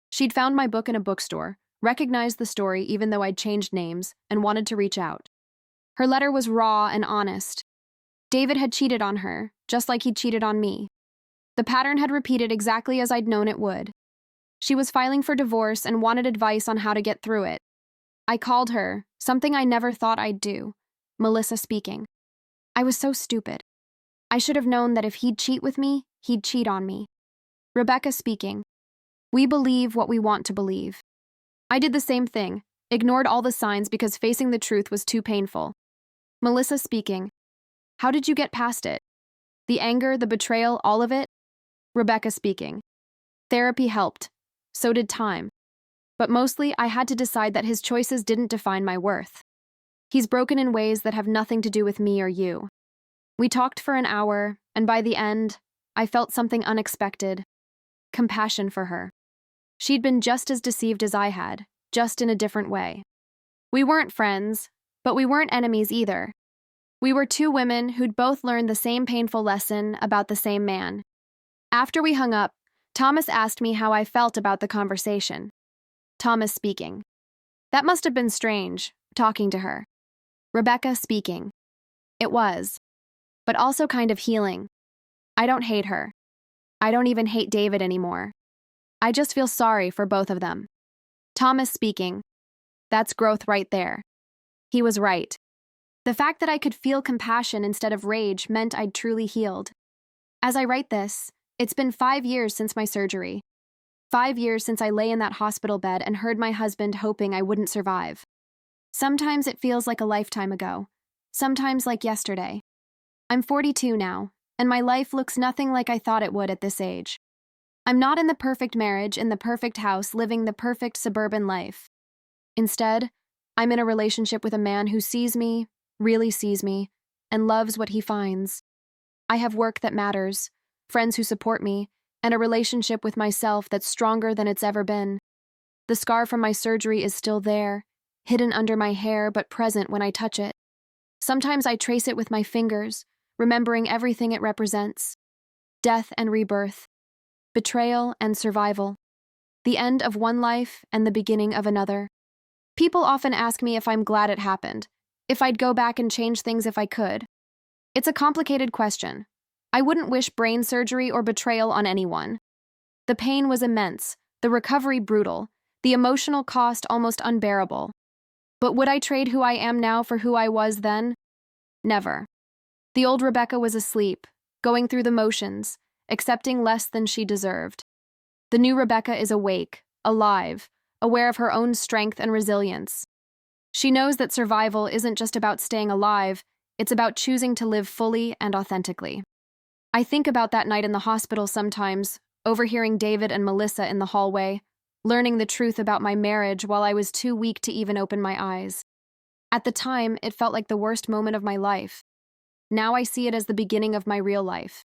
S1: She'd found my book in a bookstore, recognized the story even though I'd changed names, and wanted to reach out. Her letter was raw and honest. David had cheated on her, just like he'd cheated on me. The pattern had repeated exactly as I'd known it would. She was filing for divorce and wanted advice on how to get through it. I called her, something I never thought I'd do. Melissa speaking. I was so stupid. I should have known that if he'd cheat with me, he'd cheat on me. Rebecca speaking. We believe what we want to believe. I did the same thing, ignored all the signs because facing the truth was too painful. Melissa speaking. How did you get past it? The anger, the betrayal, all of it? Rebecca speaking. Therapy helped. So did time. But mostly, I had to decide that his choices didn't define my worth. He's broken in ways that have nothing to do with me or you. We talked for an hour, and by the end, I felt something unexpected. Compassion for her. She'd been just as deceived as I had, just in a different way. We weren't friends, but we weren't enemies either. We were two women who'd both learned the same painful lesson about the same man. After we hung up, Thomas asked me how I felt about the conversation. Thomas speaking. That must have been strange, talking to her. Rebecca speaking. It was. But also kind of healing. I don't hate her. I don't even hate David anymore. I just feel sorry for both of them. Thomas speaking. That's growth right there. He was right. The fact that I could feel compassion instead of rage meant I'd truly healed. As I write this, it's been 5 years since my surgery. 5 years since I lay in that hospital bed and heard my husband hoping I wouldn't survive. Sometimes it feels like a lifetime ago. Sometimes like yesterday. I'm 42 now, and my life looks nothing like I thought it would at this age. I'm not in the perfect marriage, in the perfect house, living the perfect suburban life. Instead, I'm in a relationship with a man who sees me, really sees me, and loves what he finds. I have work that matters, friends who support me, and a relationship with myself that's stronger than it's ever been. The scar from my surgery is still there, hidden under my hair but present when I touch it. Sometimes I trace it with my fingers, remembering everything it represents. Death and rebirth, betrayal and survival, the end of one life and the beginning of another. People often ask me if I'm glad it happened, if I'd go back and change things if I could. It's a complicated question. I wouldn't wish brain surgery or betrayal on anyone. The pain was immense, the recovery brutal, the emotional cost almost unbearable. But would I trade who I am now for who I was then? Never. The old Rebecca was asleep, going through the motions, accepting less than she deserved. The new Rebecca is awake, alive, aware of her own strength and resilience. She knows that survival isn't just about staying alive, it's about choosing to live fully and authentically. I think about that night in the hospital sometimes, overhearing David and Melissa in the hallway, learning the truth about my marriage while I was too weak to even open my eyes. At the time, it felt like the worst moment of my life. Now I see it as the beginning of my real life.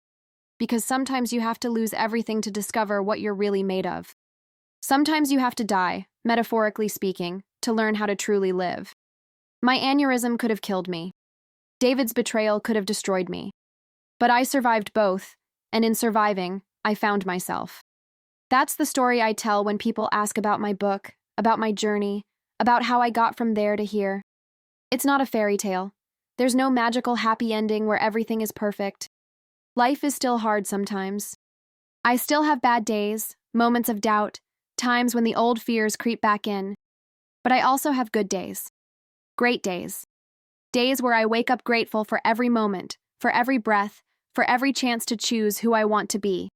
S1: Because sometimes you have to lose everything to discover what you're really made of. Sometimes you have to die, metaphorically speaking, to learn how to truly live. My aneurysm could have killed me. David's betrayal could have destroyed me. But I survived both, and in surviving, I found myself. That's the story I tell when people ask about my book, about my journey, about how I got from there to here. It's not a fairy tale. There's no magical happy ending where everything is perfect. Life is still hard sometimes. I still have bad days, moments of doubt, times when the old fears creep back in. But I also have good days. Great days. Days where I wake up grateful for every moment, for every breath, for every chance to choose who I want to be.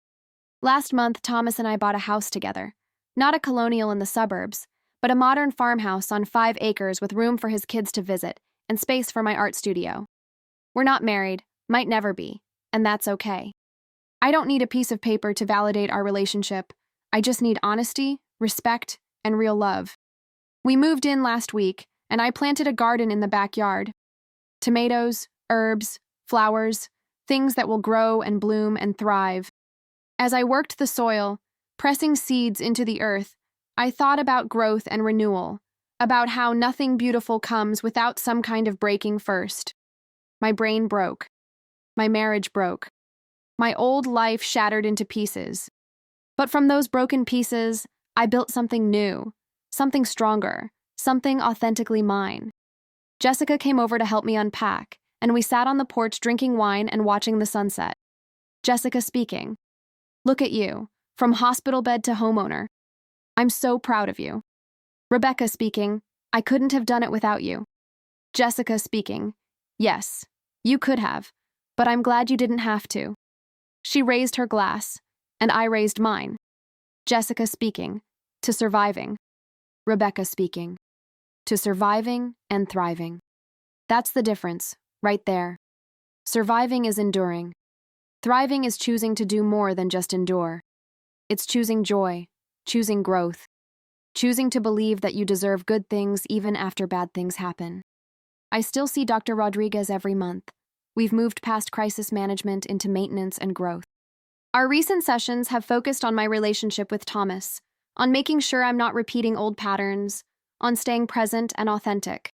S1: Last month, Thomas and I bought a house together. Not a colonial in the suburbs, but a modern farmhouse on 5 acres with room for his kids to visit and space for my art studio. We're not married, might never be, and that's okay. I don't need a piece of paper to validate our relationship. I just need honesty, respect, and real love. We moved in last week, and I planted a garden in the backyard. Tomatoes, herbs, flowers, things that will grow and bloom and thrive. As I worked the soil, pressing seeds into the earth, I thought about growth and renewal, about how nothing beautiful comes without some kind of breaking first. My brain broke. My marriage broke. My old life shattered into pieces. But from those broken pieces, I built something new, something stronger, something authentically mine. Jessica came over to help me unpack, and we sat on the porch drinking wine and watching the sunset. Jessica speaking. Look at you, from hospital bed to homeowner. I'm so proud of you. Rebecca speaking. I couldn't have done it without you. Jessica speaking. Yes, you could have, but I'm glad you didn't have to. She raised her glass, and I raised mine. Jessica speaking. To surviving. Rebecca speaking. To surviving and thriving. That's the difference, right there. Surviving is enduring. Thriving is choosing to do more than just endure. It's choosing joy, choosing growth, choosing to believe that you deserve good things even after bad things happen. I still see Dr. Rodriguez every month. We've moved past crisis management into maintenance and growth. Our recent sessions have focused on my relationship with Thomas, on making sure I'm not repeating old patterns, on staying present and authentic.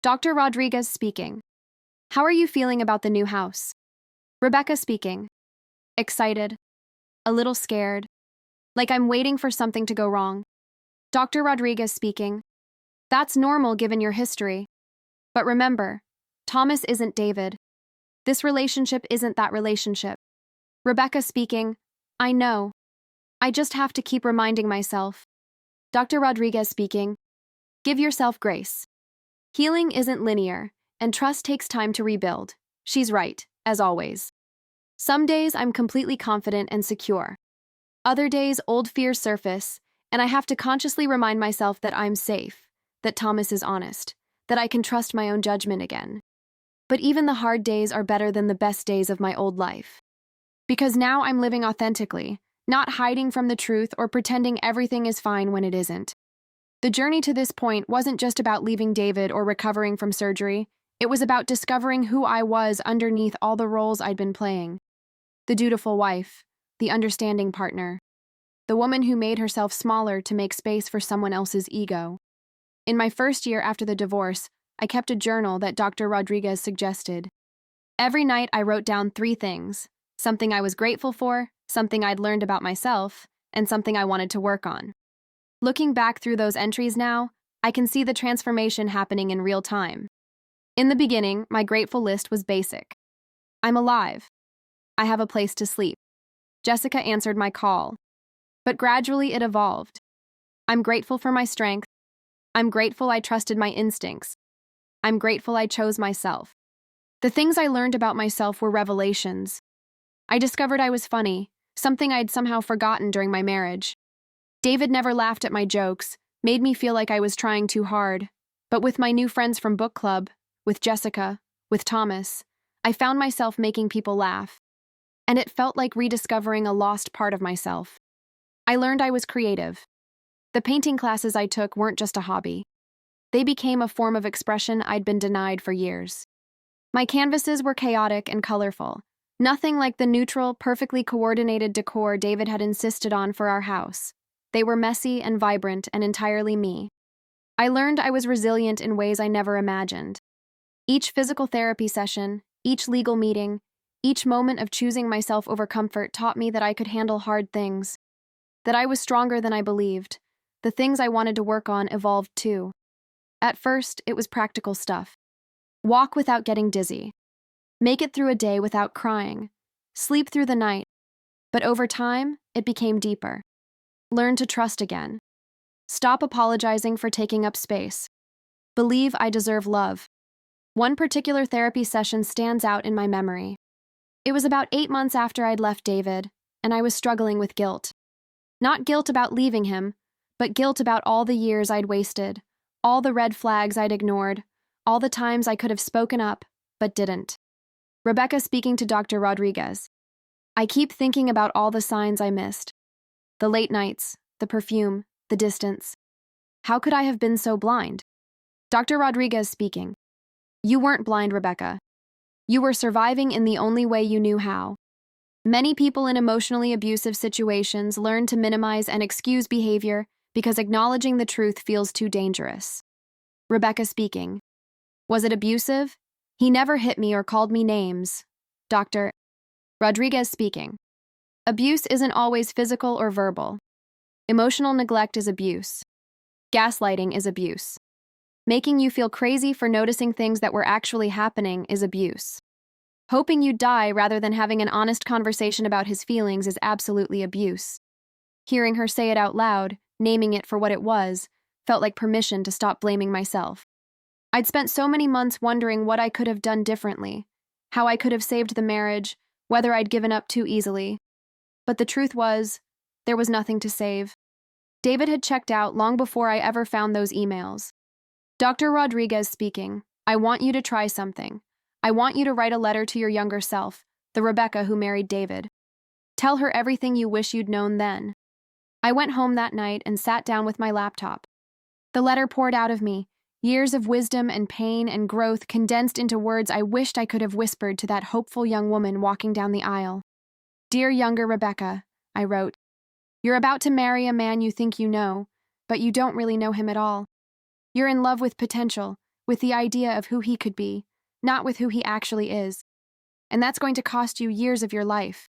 S1: Dr. Rodriguez speaking. How are you feeling about the new house? Rebecca speaking. Excited. A little scared. Like I'm waiting for something to go wrong. Dr. Rodriguez speaking. That's normal given your history. But remember, Thomas isn't David. This relationship isn't that relationship. Rebecca speaking. I know. I just have to keep reminding myself. Dr. Rodriguez speaking. Give yourself grace. Healing isn't linear, and trust takes time to rebuild. She's right, as always. Some days I'm completely confident and secure. Other days, old fears surface, and I have to consciously remind myself that I'm safe, that Thomas is honest, that I can trust my own judgment again. But even the hard days are better than the best days of my old life. Because now I'm living authentically, not hiding from the truth or pretending everything is fine when it isn't. The journey to this point wasn't just about leaving David or recovering from surgery. It was about discovering who I was underneath all the roles I'd been playing. The dutiful wife, the understanding partner, the woman who made herself smaller to make space for someone else's ego. In my first year after the divorce, I kept a journal that Dr. Rodriguez suggested. Every night I wrote down 3 things: something I was grateful for, something I'd learned about myself, and something I wanted to work on. Looking back through those entries now, I can see the transformation happening in real time. In the beginning, my grateful list was basic. I'm alive. I have a place to sleep. Jessica answered my call. But gradually it evolved. I'm grateful for my strength. I'm grateful I trusted my instincts. I'm grateful I chose myself. The things I learned about myself were revelations. I discovered I was funny, something I'd somehow forgotten during my marriage. David never laughed at my jokes, made me feel like I was trying too hard. But with my new friends from book club, with Jessica, with Thomas, I found myself making people laugh. And it felt like rediscovering a lost part of myself. I learned I was creative. The painting classes I took weren't just a hobby. They became a form of expression I'd been denied for years. My canvases were chaotic and colorful, nothing like the neutral, perfectly coordinated decor David had insisted on for our house. They were messy and vibrant and entirely me. I learned I was resilient in ways I never imagined. Each physical therapy session, each legal meeting, each moment of choosing myself over comfort taught me that I could handle hard things, that I was stronger than I believed. The things I wanted to work on evolved too. At first, it was practical stuff. Walk without getting dizzy. Make it through a day without crying. Sleep through the night. But over time, it became deeper. Learn to trust again. Stop apologizing for taking up space. Believe I deserve love. One particular therapy session stands out in my memory. It was about 8 months after I'd left David, and I was struggling with guilt. Not guilt about leaving him, but guilt about all the years I'd wasted, all the red flags I'd ignored, all the times I could have spoken up, but didn't. Rebecca speaking to Dr. Rodriguez. I keep thinking about all the signs I missed. The late nights, the perfume, the distance. How could I have been so blind? Dr. Rodriguez speaking. You weren't blind, Rebecca. You were surviving in the only way you knew how. Many people in emotionally abusive situations learn to minimize and excuse behavior because acknowledging the truth feels too dangerous. Rebecca speaking. Was it abusive? He never hit me or called me names. Dr. Rodriguez speaking. Abuse isn't always physical or verbal. Emotional neglect is abuse. Gaslighting is abuse. Making you feel crazy for noticing things that were actually happening is abuse. Hoping you'd die rather than having an honest conversation about his feelings is absolutely abuse. Hearing her say it out loud, naming it for what it was, felt like permission to stop blaming myself. I'd spent so many months wondering what I could have done differently, how I could have saved the marriage, whether I'd given up too easily. But the truth was, there was nothing to save. David had checked out long before I ever found those emails. Dr. Rodriguez speaking. I want you to try something. I want you to write a letter to your younger self, the Rebecca who married David. Tell her everything you wish you'd known then. I went home that night and sat down with my laptop. The letter poured out of me, years of wisdom and pain and growth condensed into words I wished I could have whispered to that hopeful young woman walking down the aisle. Dear younger Rebecca, I wrote, you're about to marry a man you think you know, but you don't really know him at all. You're in love with potential, with the idea of who he could be, not with who he actually is. And that's going to cost you years of your life.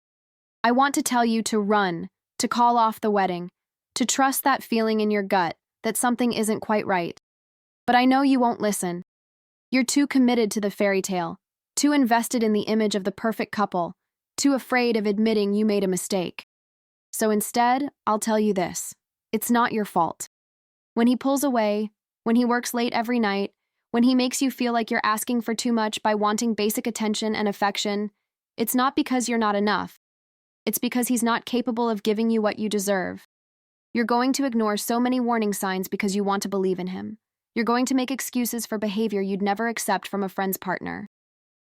S1: I want to tell you to run, to call off the wedding, to trust that feeling in your gut that something isn't quite right. But I know you won't listen. You're too committed to the fairy tale, too invested in the image of the perfect couple, too afraid of admitting you made a mistake. So instead, I'll tell you this. It's not your fault. When he pulls away, when he works late every night, when he makes you feel like you're asking for too much by wanting basic attention and affection, it's not because you're not enough. It's because he's not capable of giving you what you deserve. You're going to ignore so many warning signs because you want to believe in him. You're going to make excuses for behavior you'd never accept from a friend's partner.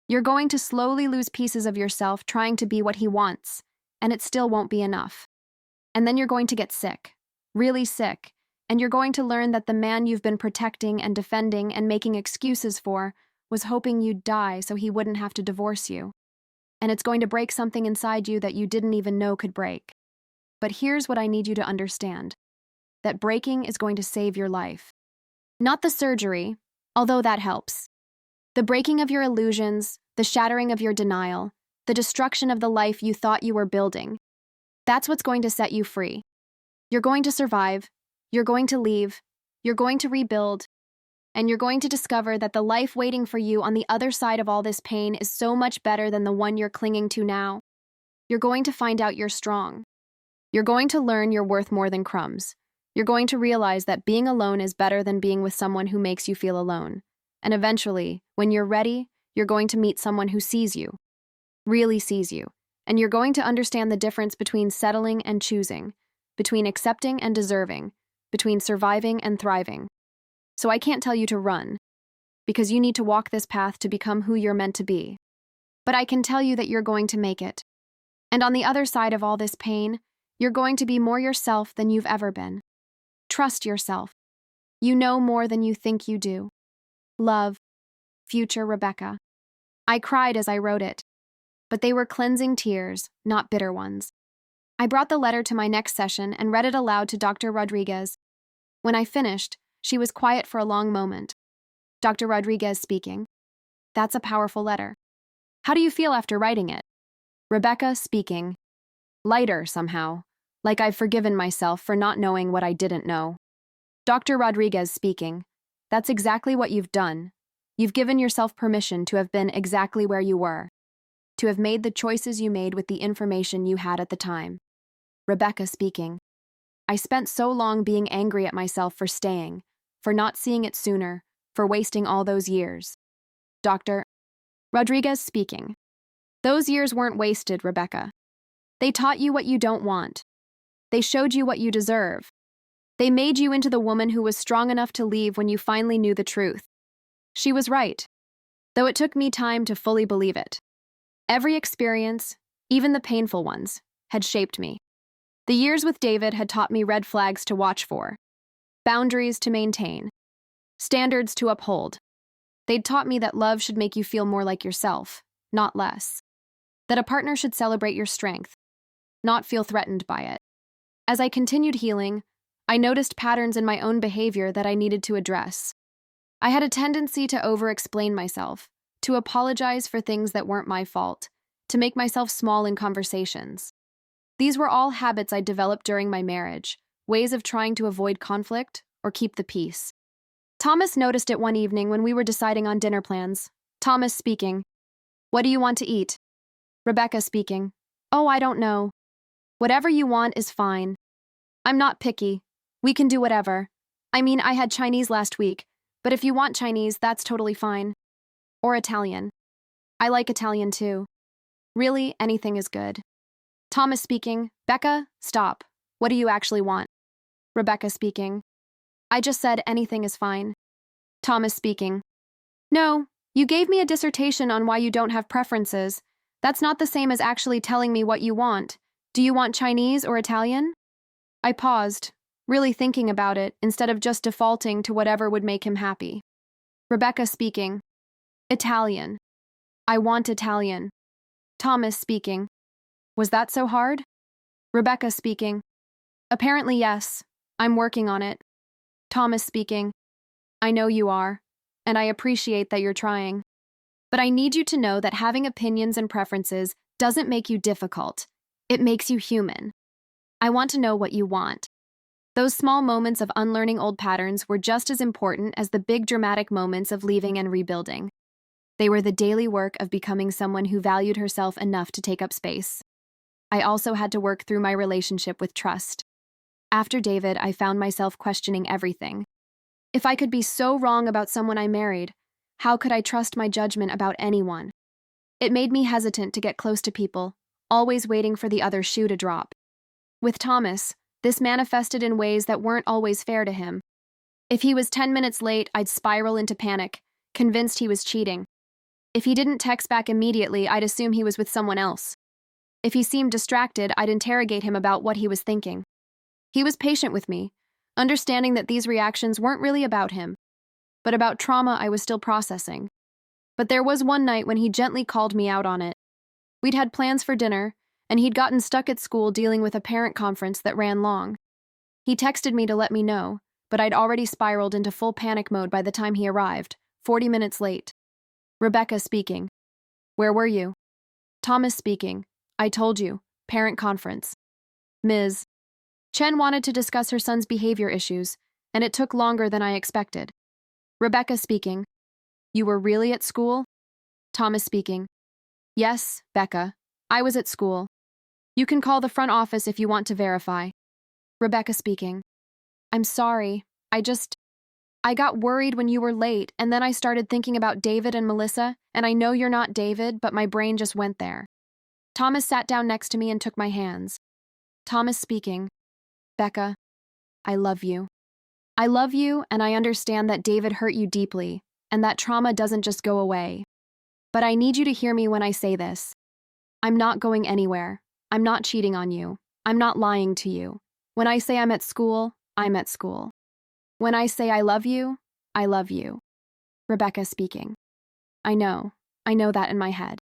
S1: You're going to slowly lose pieces of yourself trying to be what he wants, and it still won't be enough. And then you're going to get sick, really sick, and you're going to learn that the man you've been protecting and defending and making excuses for was hoping you'd die so he wouldn't have to divorce you. And it's going to break something inside you that you didn't even know could break. But here's what I need you to understand. That breaking is going to save your life. Not the surgery, although that helps. The breaking of your illusions, the shattering of your denial, the destruction of the life you thought you were building. That's what's going to set you free. You're going to survive, you're going to leave, you're going to rebuild, and you're going to discover that the life waiting for you on the other side of all this pain is so much better than the one you're clinging to now. You're going to find out you're strong. You're going to learn you're worth more than crumbs. You're going to realize that being alone is better than being with someone who makes you feel alone. And eventually, when you're ready, you're going to meet someone who sees you, really sees you, and you're going to understand the difference between settling and choosing, between accepting and deserving, between surviving and thriving. So I can't tell you to run, because you need to walk this path to become who you're meant to be. But I can tell you that you're going to make it. And on the other side of all this pain, you're going to be more yourself than you've ever been. Trust yourself. You know more than you think you do. Love, future Rebecca. I cried as I wrote it, but they were cleansing tears, not bitter ones. I brought the letter to my next session and read it aloud to Dr. Rodriguez. When I finished, she was quiet for a long moment. Dr. Rodriguez speaking. That's a powerful letter. How do you feel after writing it? Rebecca speaking. Lighter, somehow. Like I've forgiven myself for not knowing what I didn't know. Dr. Rodriguez speaking. That's exactly what you've done. You've given yourself permission to have been exactly where you were. To have made the choices you made with the information you had at the time. Rebecca speaking. I spent so long being angry at myself for staying, for not seeing it sooner, for wasting all those years. Dr. Rodriguez speaking. Those years weren't wasted, Rebecca. They taught you what you don't want. They showed you what you deserve. They made you into the woman who was strong enough to leave when you finally knew the truth. She was right, though it took me time to fully believe it. Every experience, even the painful ones, had shaped me. The years with David had taught me red flags to watch for, boundaries to maintain, standards to uphold. They'd taught me that love should make you feel more like yourself, not less. That a partner should celebrate your strength, not feel threatened by it. As I continued healing, I noticed patterns in my own behavior that I needed to address. I had a tendency to over-explain myself, to apologize for things that weren't my fault, to make myself small in conversations. These were all habits I developed during my marriage, ways of trying to avoid conflict or keep the peace. Thomas noticed it one evening when we were deciding on dinner plans. Thomas speaking. What do you want to eat? Rebecca speaking. Oh, I don't know. Whatever you want is fine. I'm not picky. We can do whatever. I mean, I had Chinese last week, but if you want Chinese, that's totally fine. Or Italian. I like Italian too. Really, anything is good. Thomas speaking. Becca, stop. What do you actually want? Rebecca speaking. I just said anything is fine. Thomas speaking. No, you gave me a dissertation on why you don't have preferences. That's not the same as actually telling me what you want. Do you want Chinese or Italian? I paused, really thinking about it instead of just defaulting to whatever would make him happy. Rebecca speaking. Italian. I want Italian. Thomas speaking. Was that so hard? Rebecca speaking. Apparently yes. I'm working on it. Thomas speaking. I know you are, and I appreciate that you're trying. But I need you to know that having opinions and preferences doesn't make you difficult. It makes you human. I want to know what you want. Those small moments of unlearning old patterns were just as important as the big dramatic moments of leaving and rebuilding. They were the daily work of becoming someone who valued herself enough to take up space. I also had to work through my relationship with trust. After David, I found myself questioning everything. If I could be so wrong about someone I married, how could I trust my judgment about anyone? It made me hesitant to get close to people, always waiting for the other shoe to drop. With Thomas, this manifested in ways that weren't always fair to him. If he was 10 minutes late, I'd spiral into panic, convinced he was cheating. If he didn't text back immediately, I'd assume he was with someone else. If he seemed distracted, I'd interrogate him about what he was thinking. He was patient with me, understanding that these reactions weren't really about him, but about trauma I was still processing. But there was one night when he gently called me out on it. We'd had plans for dinner, and he'd gotten stuck at school dealing with a parent conference that ran long. He texted me to let me know, but I'd already spiraled into full panic mode by the time he arrived, 40 minutes late. Rebecca speaking. Where were you? Thomas speaking. I told you. Parent conference. Ms. Chen wanted to discuss her son's behavior issues, and it took longer than I expected. Rebecca speaking. You were really at school? Thomas speaking. Yes, Becca. I was at school. You can call the front office if you want to verify. Rebecca speaking. I'm sorry. I got worried when you were late, and then I started thinking about David and Melissa, and I know you're not David, but my brain just went there. Thomas sat down next to me and took my hands. Thomas speaking. Becca, I love you. I love you, and I understand that David hurt you deeply, and that trauma doesn't just go away. But I need you to hear me when I say this. I'm not going anywhere. I'm not cheating on you. I'm not lying to you. When I say I'm at school, I'm at school. When I say I love you, I love you. Rebecca speaking. I know that in my head.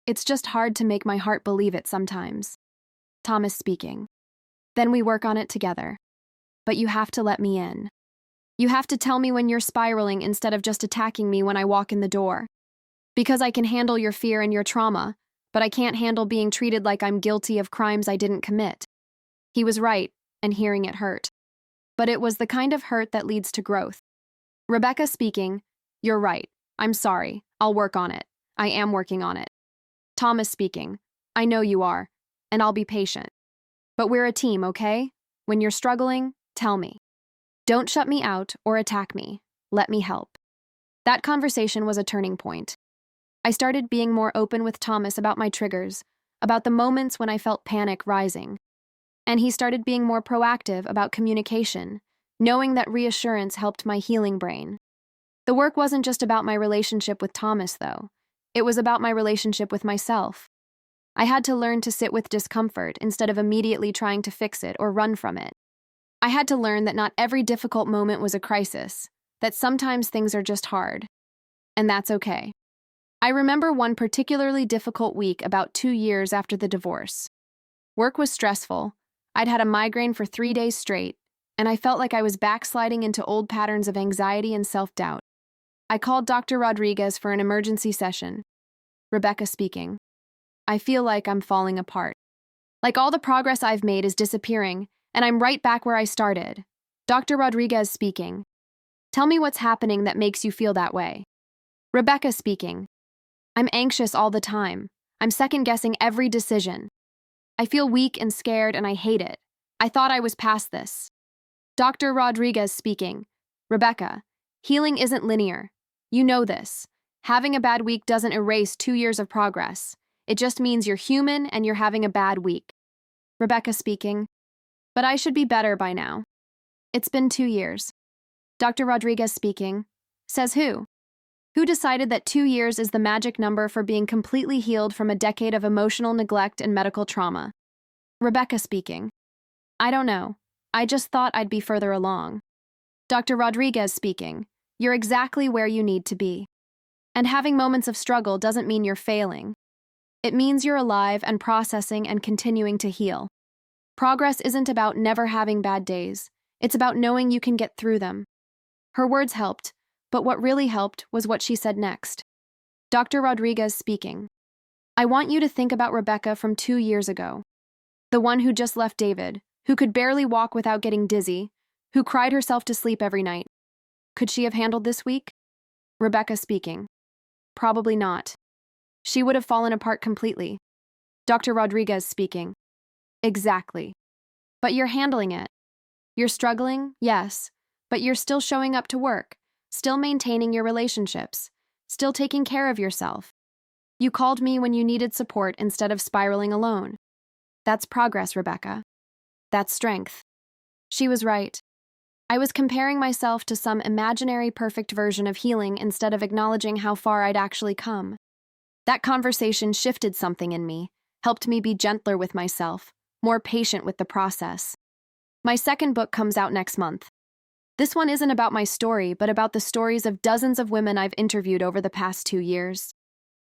S1: It's just hard to make my heart believe it sometimes. Thomas speaking. Then we work on it together. But you have to let me in. You have to tell me when you're spiraling instead of just attacking me when I walk in the door. Because I can handle your fear and your trauma, but I can't handle being treated like I'm guilty of crimes I didn't commit. He was right, and hearing it hurt. But it was the kind of hurt that leads to growth. Rebecca speaking. You're right. I'm sorry. I'll work on it. I am working on it. Thomas speaking. I know you are, and I'll be patient. But we're a team, okay? When you're struggling, tell me. Don't shut me out or attack me. Let me help. That conversation was a turning point. I started being more open with Thomas about my triggers, about the moments when I felt panic rising. And he started being more proactive about communication, knowing that reassurance helped my healing brain. The work wasn't just about my relationship with Thomas, though. It was about my relationship with myself. I had to learn to sit with discomfort instead of immediately trying to fix it or run from it. I had to learn that not every difficult moment was a crisis, that sometimes things are just hard. And that's okay. I remember one particularly difficult week about 2 years after the divorce. Work was stressful. I'd had a migraine for 3 days straight, and I felt like I was backsliding into old patterns of anxiety and self-doubt. I called Dr. Rodriguez for an emergency session. Rebecca speaking. I feel like I'm falling apart. Like all the progress I've made is disappearing, and I'm right back where I started. Dr. Rodriguez speaking. Tell me what's happening that makes you feel that way. Rebecca speaking. I'm anxious all the time. I'm second-guessing every decision. I feel weak and scared, and I hate it. I thought I was past this. Dr. Rodriguez speaking. Rebecca, healing isn't linear. You know this. Having a bad week doesn't erase 2 years of progress. It just means you're human and you're having a bad week. Rebecca speaking. But I should be better by now. It's been 2 years. Dr. Rodriguez speaking. Says who? Who decided that 2 years is the magic number for being completely healed from a decade of emotional neglect and medical trauma? Rebecca speaking. I don't know. I just thought I'd be further along. Dr. Rodriguez speaking. You're exactly where you need to be. And having moments of struggle doesn't mean you're failing. It means you're alive and processing and continuing to heal. Progress isn't about never having bad days. It's about knowing you can get through them. Her words helped, but what really helped was what she said next. Dr. Rodriguez speaking. I want you to think about Rebecca from 2 years ago. The one who just left David, who could barely walk without getting dizzy, who cried herself to sleep every night. Could she have handled this week? Rebecca speaking. Probably not. She would have fallen apart completely. Dr. Rodriguez speaking. Exactly. But you're handling it. You're struggling, yes, but you're still showing up to work, still maintaining your relationships, still taking care of yourself. You called me when you needed support instead of spiraling alone. That's progress, Rebecca. That's strength. She was right. I was comparing myself to some imaginary perfect version of healing instead of acknowledging how far I'd actually come. That conversation shifted something in me, helped me be gentler with myself, more patient with the process. My second book comes out next month. This one isn't about my story, but about the stories of dozens of women I've interviewed over the past 2 years.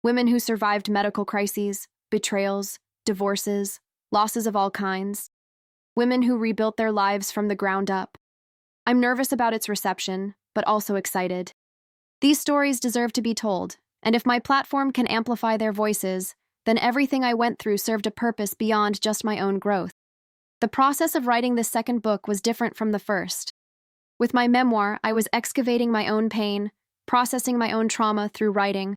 S1: Women who survived medical crises, betrayals, divorces, losses of all kinds. Women who rebuilt their lives from the ground up. I'm nervous about its reception, but also excited. These stories deserve to be told, and if my platform can amplify their voices, then everything I went through served a purpose beyond just my own growth. The process of writing this second book was different from the first. With my memoir, I was excavating my own pain, processing my own trauma through writing.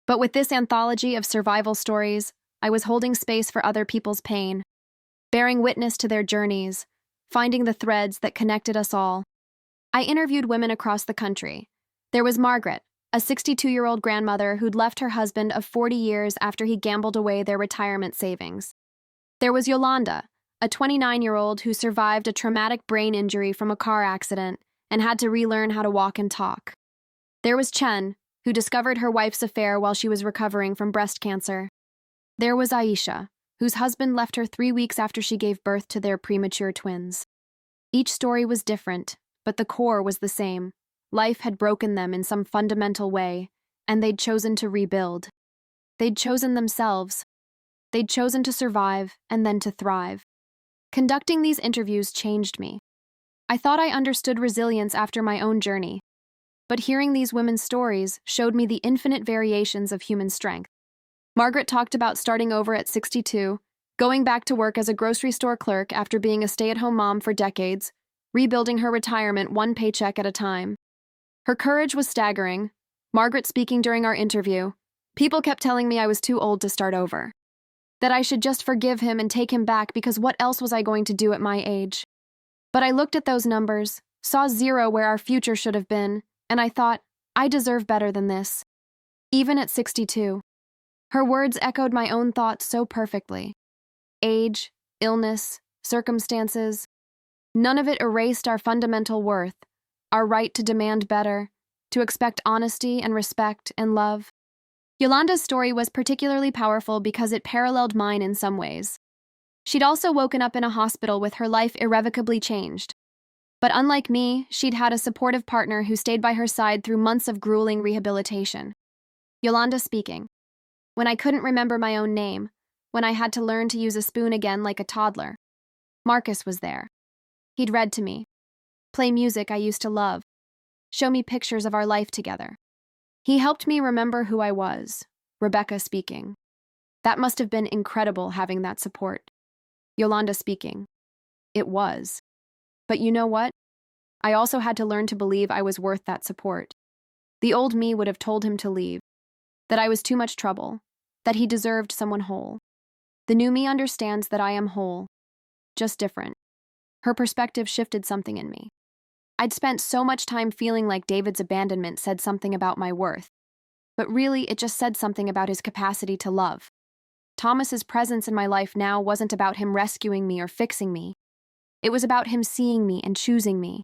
S1: But with this anthology of survival stories, I was holding space for other people's pain, bearing witness to their journeys, finding the threads that connected us all. I interviewed women across the country. There was Margaret, a 62-year-old grandmother who'd left her husband of 40 years after he gambled away their retirement savings. There was Yolanda, a 29-year-old who survived a traumatic brain injury from a car accident and had to relearn how to walk and talk. There was Chen, who discovered her wife's affair while she was recovering from breast cancer. There was Aisha, whose husband left her 3 weeks after she gave birth to their premature twins. Each story was different, but the core was the same. Life had broken them in some fundamental way, and they'd chosen to rebuild. They'd chosen themselves. They'd chosen to survive and then to thrive. Conducting these interviews changed me. I thought I understood resilience after my own journey, but hearing these women's stories showed me the infinite variations of human strength. Margaret talked about starting over at 62, going back to work as a grocery store clerk after being a stay-at-home mom for decades, rebuilding her retirement one paycheck at a time. Her courage was staggering. Margaret speaking during our interview, people kept telling me I was too old to start over, that I should just forgive him and take him back because what else was I going to do at my age? But I looked at those numbers, saw 0 where our future should have been, and I thought, I deserve better than this. Even at 62. Her words echoed my own thoughts so perfectly. Age, illness, circumstances, none of it erased our fundamental worth, our right to demand better, to expect honesty and respect and love. Yolanda's story was particularly powerful because it paralleled mine in some ways. She'd also woken up in a hospital with her life irrevocably changed. But unlike me, she'd had a supportive partner who stayed by her side through months of grueling rehabilitation. Yolanda speaking. When I couldn't remember my own name, when I had to learn to use a spoon again like a toddler. Marcus was there. He'd read to me, play music I used to love, show me pictures of our life together. He helped me remember who I was, Rebecca speaking. That must have been incredible having that support. Yolanda speaking. It was. But you know what? I also had to learn to believe I was worth that support. The old me would have told him to leave, that I was too much trouble, that he deserved someone whole. The new me understands that I am whole, just different. Her perspective shifted something in me. I'd spent so much time feeling like David's abandonment said something about my worth, but really it just said something about his capacity to love. Thomas's presence in my life now wasn't about him rescuing me or fixing me. It was about him seeing me and choosing me,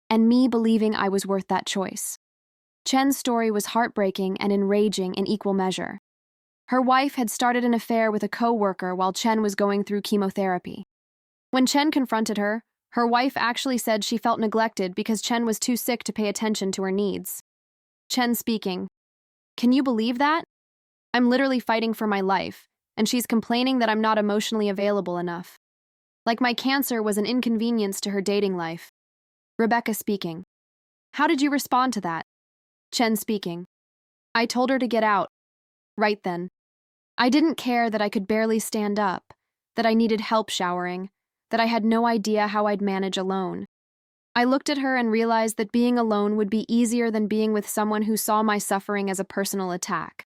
S1: and me believing I was worth that choice. Chen's story was heartbreaking and enraging in equal measure. Her wife had started an affair with a co-worker while Chen was going through chemotherapy. When Chen confronted her, her wife actually said she felt neglected because Chen was too sick to pay attention to her needs. Chen speaking. Can you believe that? I'm literally fighting for my life, and she's complaining that I'm not emotionally available enough. Like my cancer was an inconvenience to her dating life. Rebecca speaking. How did you respond to that? Chen speaking. I told her to get out. Right then. I didn't care that I could barely stand up, that I needed help showering, that I had no idea how I'd manage alone. I looked at her and realized that being alone would be easier than being with someone who saw my suffering as a personal attack.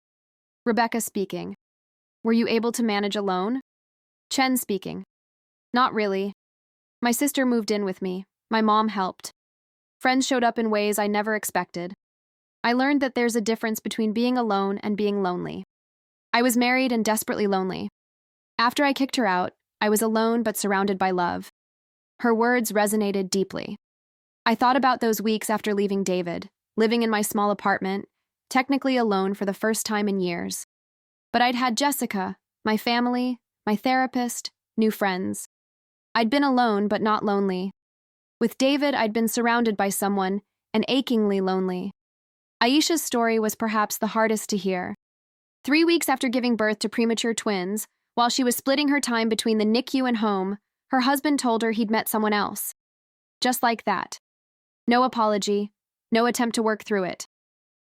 S1: Rebecca speaking. Were you able to manage alone? Chen speaking. Not really. My sister moved in with me. My mom helped. Friends showed up in ways I never expected. I learned that there's a difference between being alone and being lonely. I was married and desperately lonely. After I kicked her out, I was alone but surrounded by love. Her words resonated deeply. I thought about those weeks after leaving David, living in my small apartment, technically alone for the first time in years. But I'd had Jessica, my family, my therapist, new friends. I'd been alone but not lonely. With David, I'd been surrounded by someone, and achingly lonely. Aisha's story was perhaps the hardest to hear. 3 weeks after giving birth to premature twins, while she was splitting her time between the NICU and home, her husband told her he'd met someone else. Just like that. No apology, no attempt to work through it.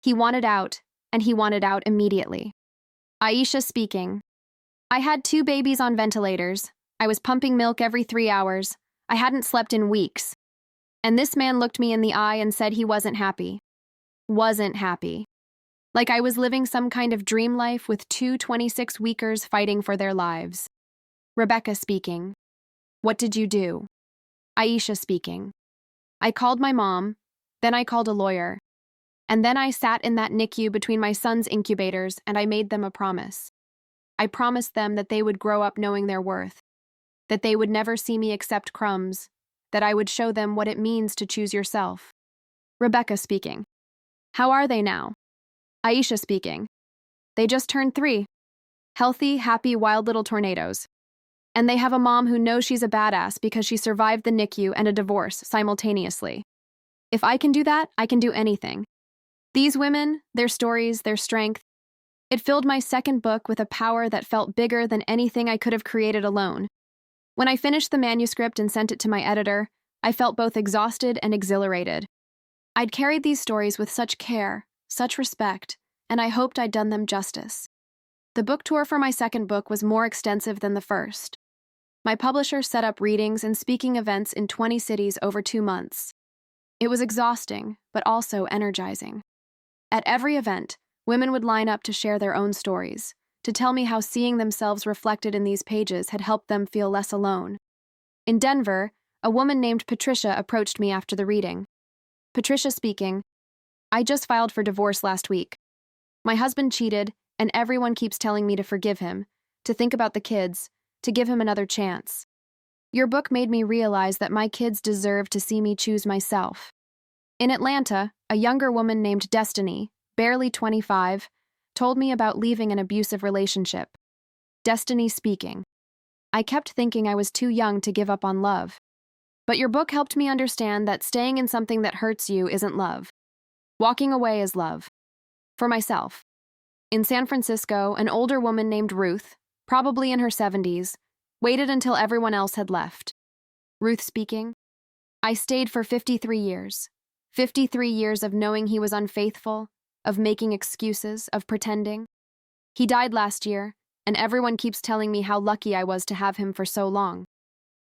S1: He wanted out, and he wanted out immediately. Aisha speaking. I had 2 babies on ventilators. I was pumping milk every 3 hours. I hadn't slept in weeks. And this man looked me in the eye and said he wasn't happy. Wasn't happy. Like I was living some kind of dream life with 2 26-weekers fighting for their lives. Rebecca speaking. What did you do? Aisha speaking. I called my mom, then I called a lawyer. And then I sat in that NICU between my son's incubators and I made them a promise. I promised them that they would grow up knowing their worth, that they would never see me accept crumbs, that I would show them what it means to choose yourself. Rebecca speaking. How are they now? Aisha speaking. They just turned 3. Healthy, happy, wild little tornadoes. And they have a mom who knows she's a badass because she survived the NICU and a divorce simultaneously. If I can do that, I can do anything. These women, their stories, their strength, it filled my second book with a power that felt bigger than anything I could have created alone. When I finished the manuscript and sent it to my editor, I felt both exhausted and exhilarated. I'd carried these stories with such care, such respect, and I hoped I'd done them justice. The book tour for my second book was more extensive than the first. My publisher set up readings and speaking events in 20 cities over 2 months. It was exhausting, but also energizing. At every event, women would line up to share their own stories, to tell me how seeing themselves reflected in these pages had helped them feel less alone. In Denver, a woman named Patricia approached me after the reading. Patricia speaking. I just filed for divorce last week. My husband cheated, and everyone keeps telling me to forgive him, to think about the kids, to give him another chance. Your book made me realize that my kids deserve to see me choose myself. In Atlanta, a younger woman named Destiny, barely 25, told me about leaving an abusive relationship. Destiny speaking. I kept thinking I was too young to give up on love. But your book helped me understand that staying in something that hurts you isn't love. Walking away is love. For myself. In San Francisco, an older woman named Ruth, probably in her 70s, waited until everyone else had left. Ruth speaking. I stayed for 53 years. 53 years of knowing he was unfaithful, of making excuses, of pretending. He died last year, and everyone keeps telling me how lucky I was to have him for so long.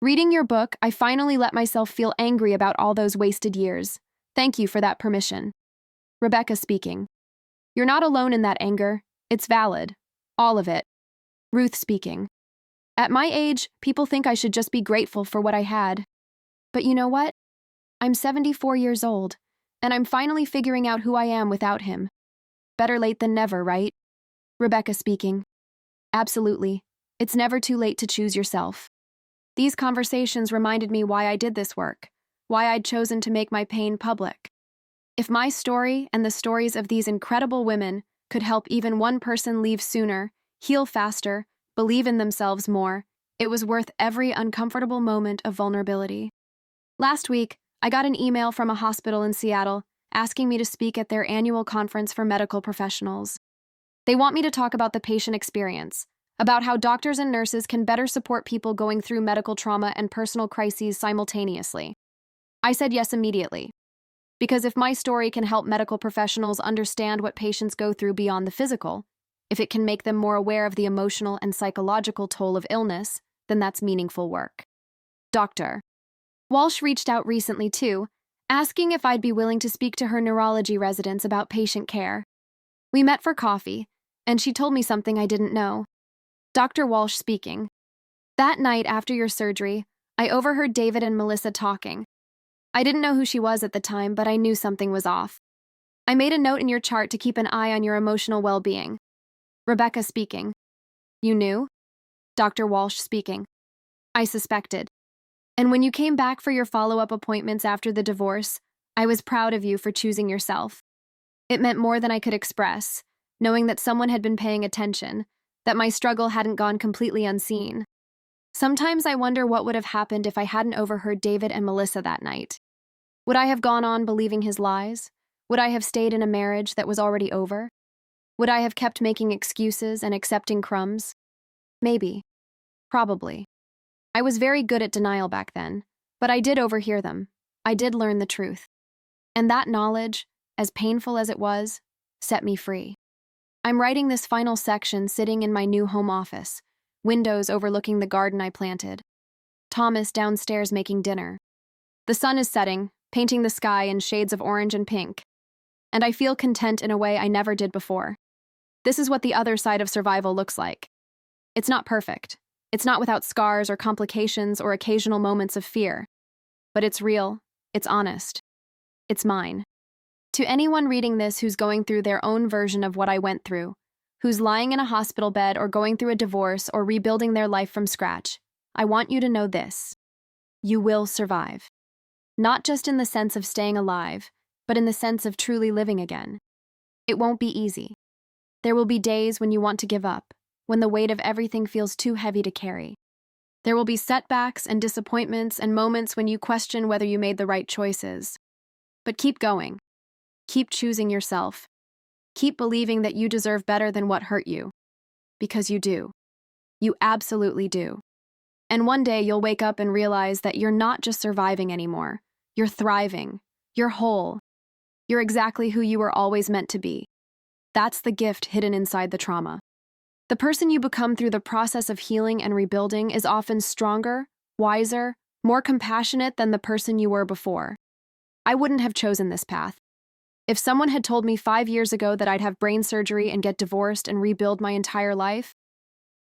S1: Reading your book, I finally let myself feel angry about all those wasted years. Thank you for that permission. Rebecca speaking. You're not alone in that anger. It's valid. All of it. Ruth speaking. At my age, people think I should just be grateful for what I had. But you know what? I'm 74 years old, and I'm finally figuring out who I am without him. Better late than never, right? Rebecca speaking. Absolutely. It's never too late to choose yourself. These conversations reminded me why I did this work, why I'd chosen to make my pain public. If my story and the stories of these incredible women could help even one person leave sooner, heal faster, believe in themselves more, it was worth every uncomfortable moment of vulnerability. Last week, I got an email from a hospital in Seattle asking me to speak at their annual conference for medical professionals. They want me to talk about the patient experience, about how doctors and nurses can better support people going through medical trauma and personal crises simultaneously. I said yes immediately. Because if my story can help medical professionals understand what patients go through beyond the physical, if it can make them more aware of the emotional and psychological toll of illness, then that's meaningful work. Dr. Walsh reached out recently too, asking if I'd be willing to speak to her neurology residents about patient care. We met for coffee, and she told me something I didn't know. Dr. Walsh speaking. That night after your surgery, I overheard David and Melissa talking. I didn't know who she was at the time, but I knew something was off. I made a note in your chart to keep an eye on your emotional well-being. Rebecca speaking. You knew? Dr. Walsh speaking. I suspected. And when you came back for your follow-up appointments after the divorce, I was proud of you for choosing yourself. It meant more than I could express, knowing that someone had been paying attention, that my struggle hadn't gone completely unseen. Sometimes I wonder what would have happened if I hadn't overheard David and Melissa that night. Would I have gone on believing his lies? Would I have stayed in a marriage that was already over? Would I have kept making excuses and accepting crumbs? Maybe. Probably. I was very good at denial back then, but I did overhear them. I did learn the truth. And that knowledge, as painful as it was, set me free. I'm writing this final section sitting in my new home office, windows overlooking the garden I planted. Thomas downstairs making dinner. The sun is setting, painting the sky in shades of orange and pink. And I feel content in a way I never did before. This is what the other side of survival looks like. It's not perfect. It's not without scars or complications or occasional moments of fear. But it's real. It's honest. It's mine. To anyone reading this who's going through their own version of what I went through, who's lying in a hospital bed or going through a divorce or rebuilding their life from scratch, I want you to know this. You will survive. Not just in the sense of staying alive, but in the sense of truly living again. It won't be easy. There will be days when you want to give up, when the weight of everything feels too heavy to carry. There will be setbacks and disappointments and moments when you question whether you made the right choices. But keep going. Keep choosing yourself. Keep believing that you deserve better than what hurt you. Because you do. You absolutely do. And one day you'll wake up and realize that you're not just surviving anymore. You're thriving. You're whole. You're exactly who you were always meant to be. That's the gift hidden inside the trauma. The person you become through the process of healing and rebuilding is often stronger, wiser, more compassionate than the person you were before. I wouldn't have chosen this path. If someone had told me 5 years ago that I'd have brain surgery and get divorced and rebuild my entire life,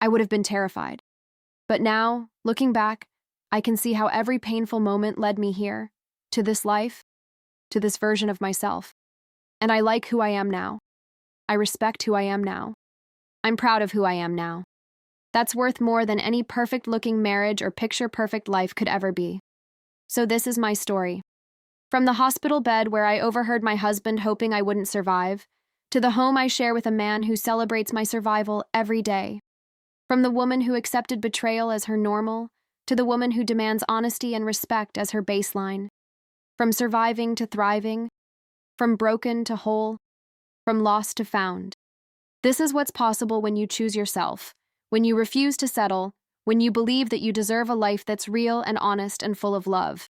S1: I would have been terrified. But now, looking back, I can see how every painful moment led me here, to this life, to this version of myself. And I like who I am now. I respect who I am now. I'm proud of who I am now. That's worth more than any perfect-looking marriage or picture-perfect life could ever be. So this is my story. From the hospital bed where I overheard my husband hoping I wouldn't survive, to the home I share with a man who celebrates my survival every day. From the woman who accepted betrayal as her normal, to the woman who demands honesty and respect as her baseline. From surviving to thriving, from broken to whole, from lost to found. This is what's possible when you choose yourself, when you refuse to settle, when you believe that you deserve a life that's real and honest and full of love.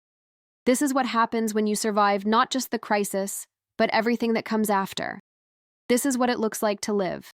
S1: This is what happens when you survive not just the crisis, but everything that comes after. This is what it looks like to live.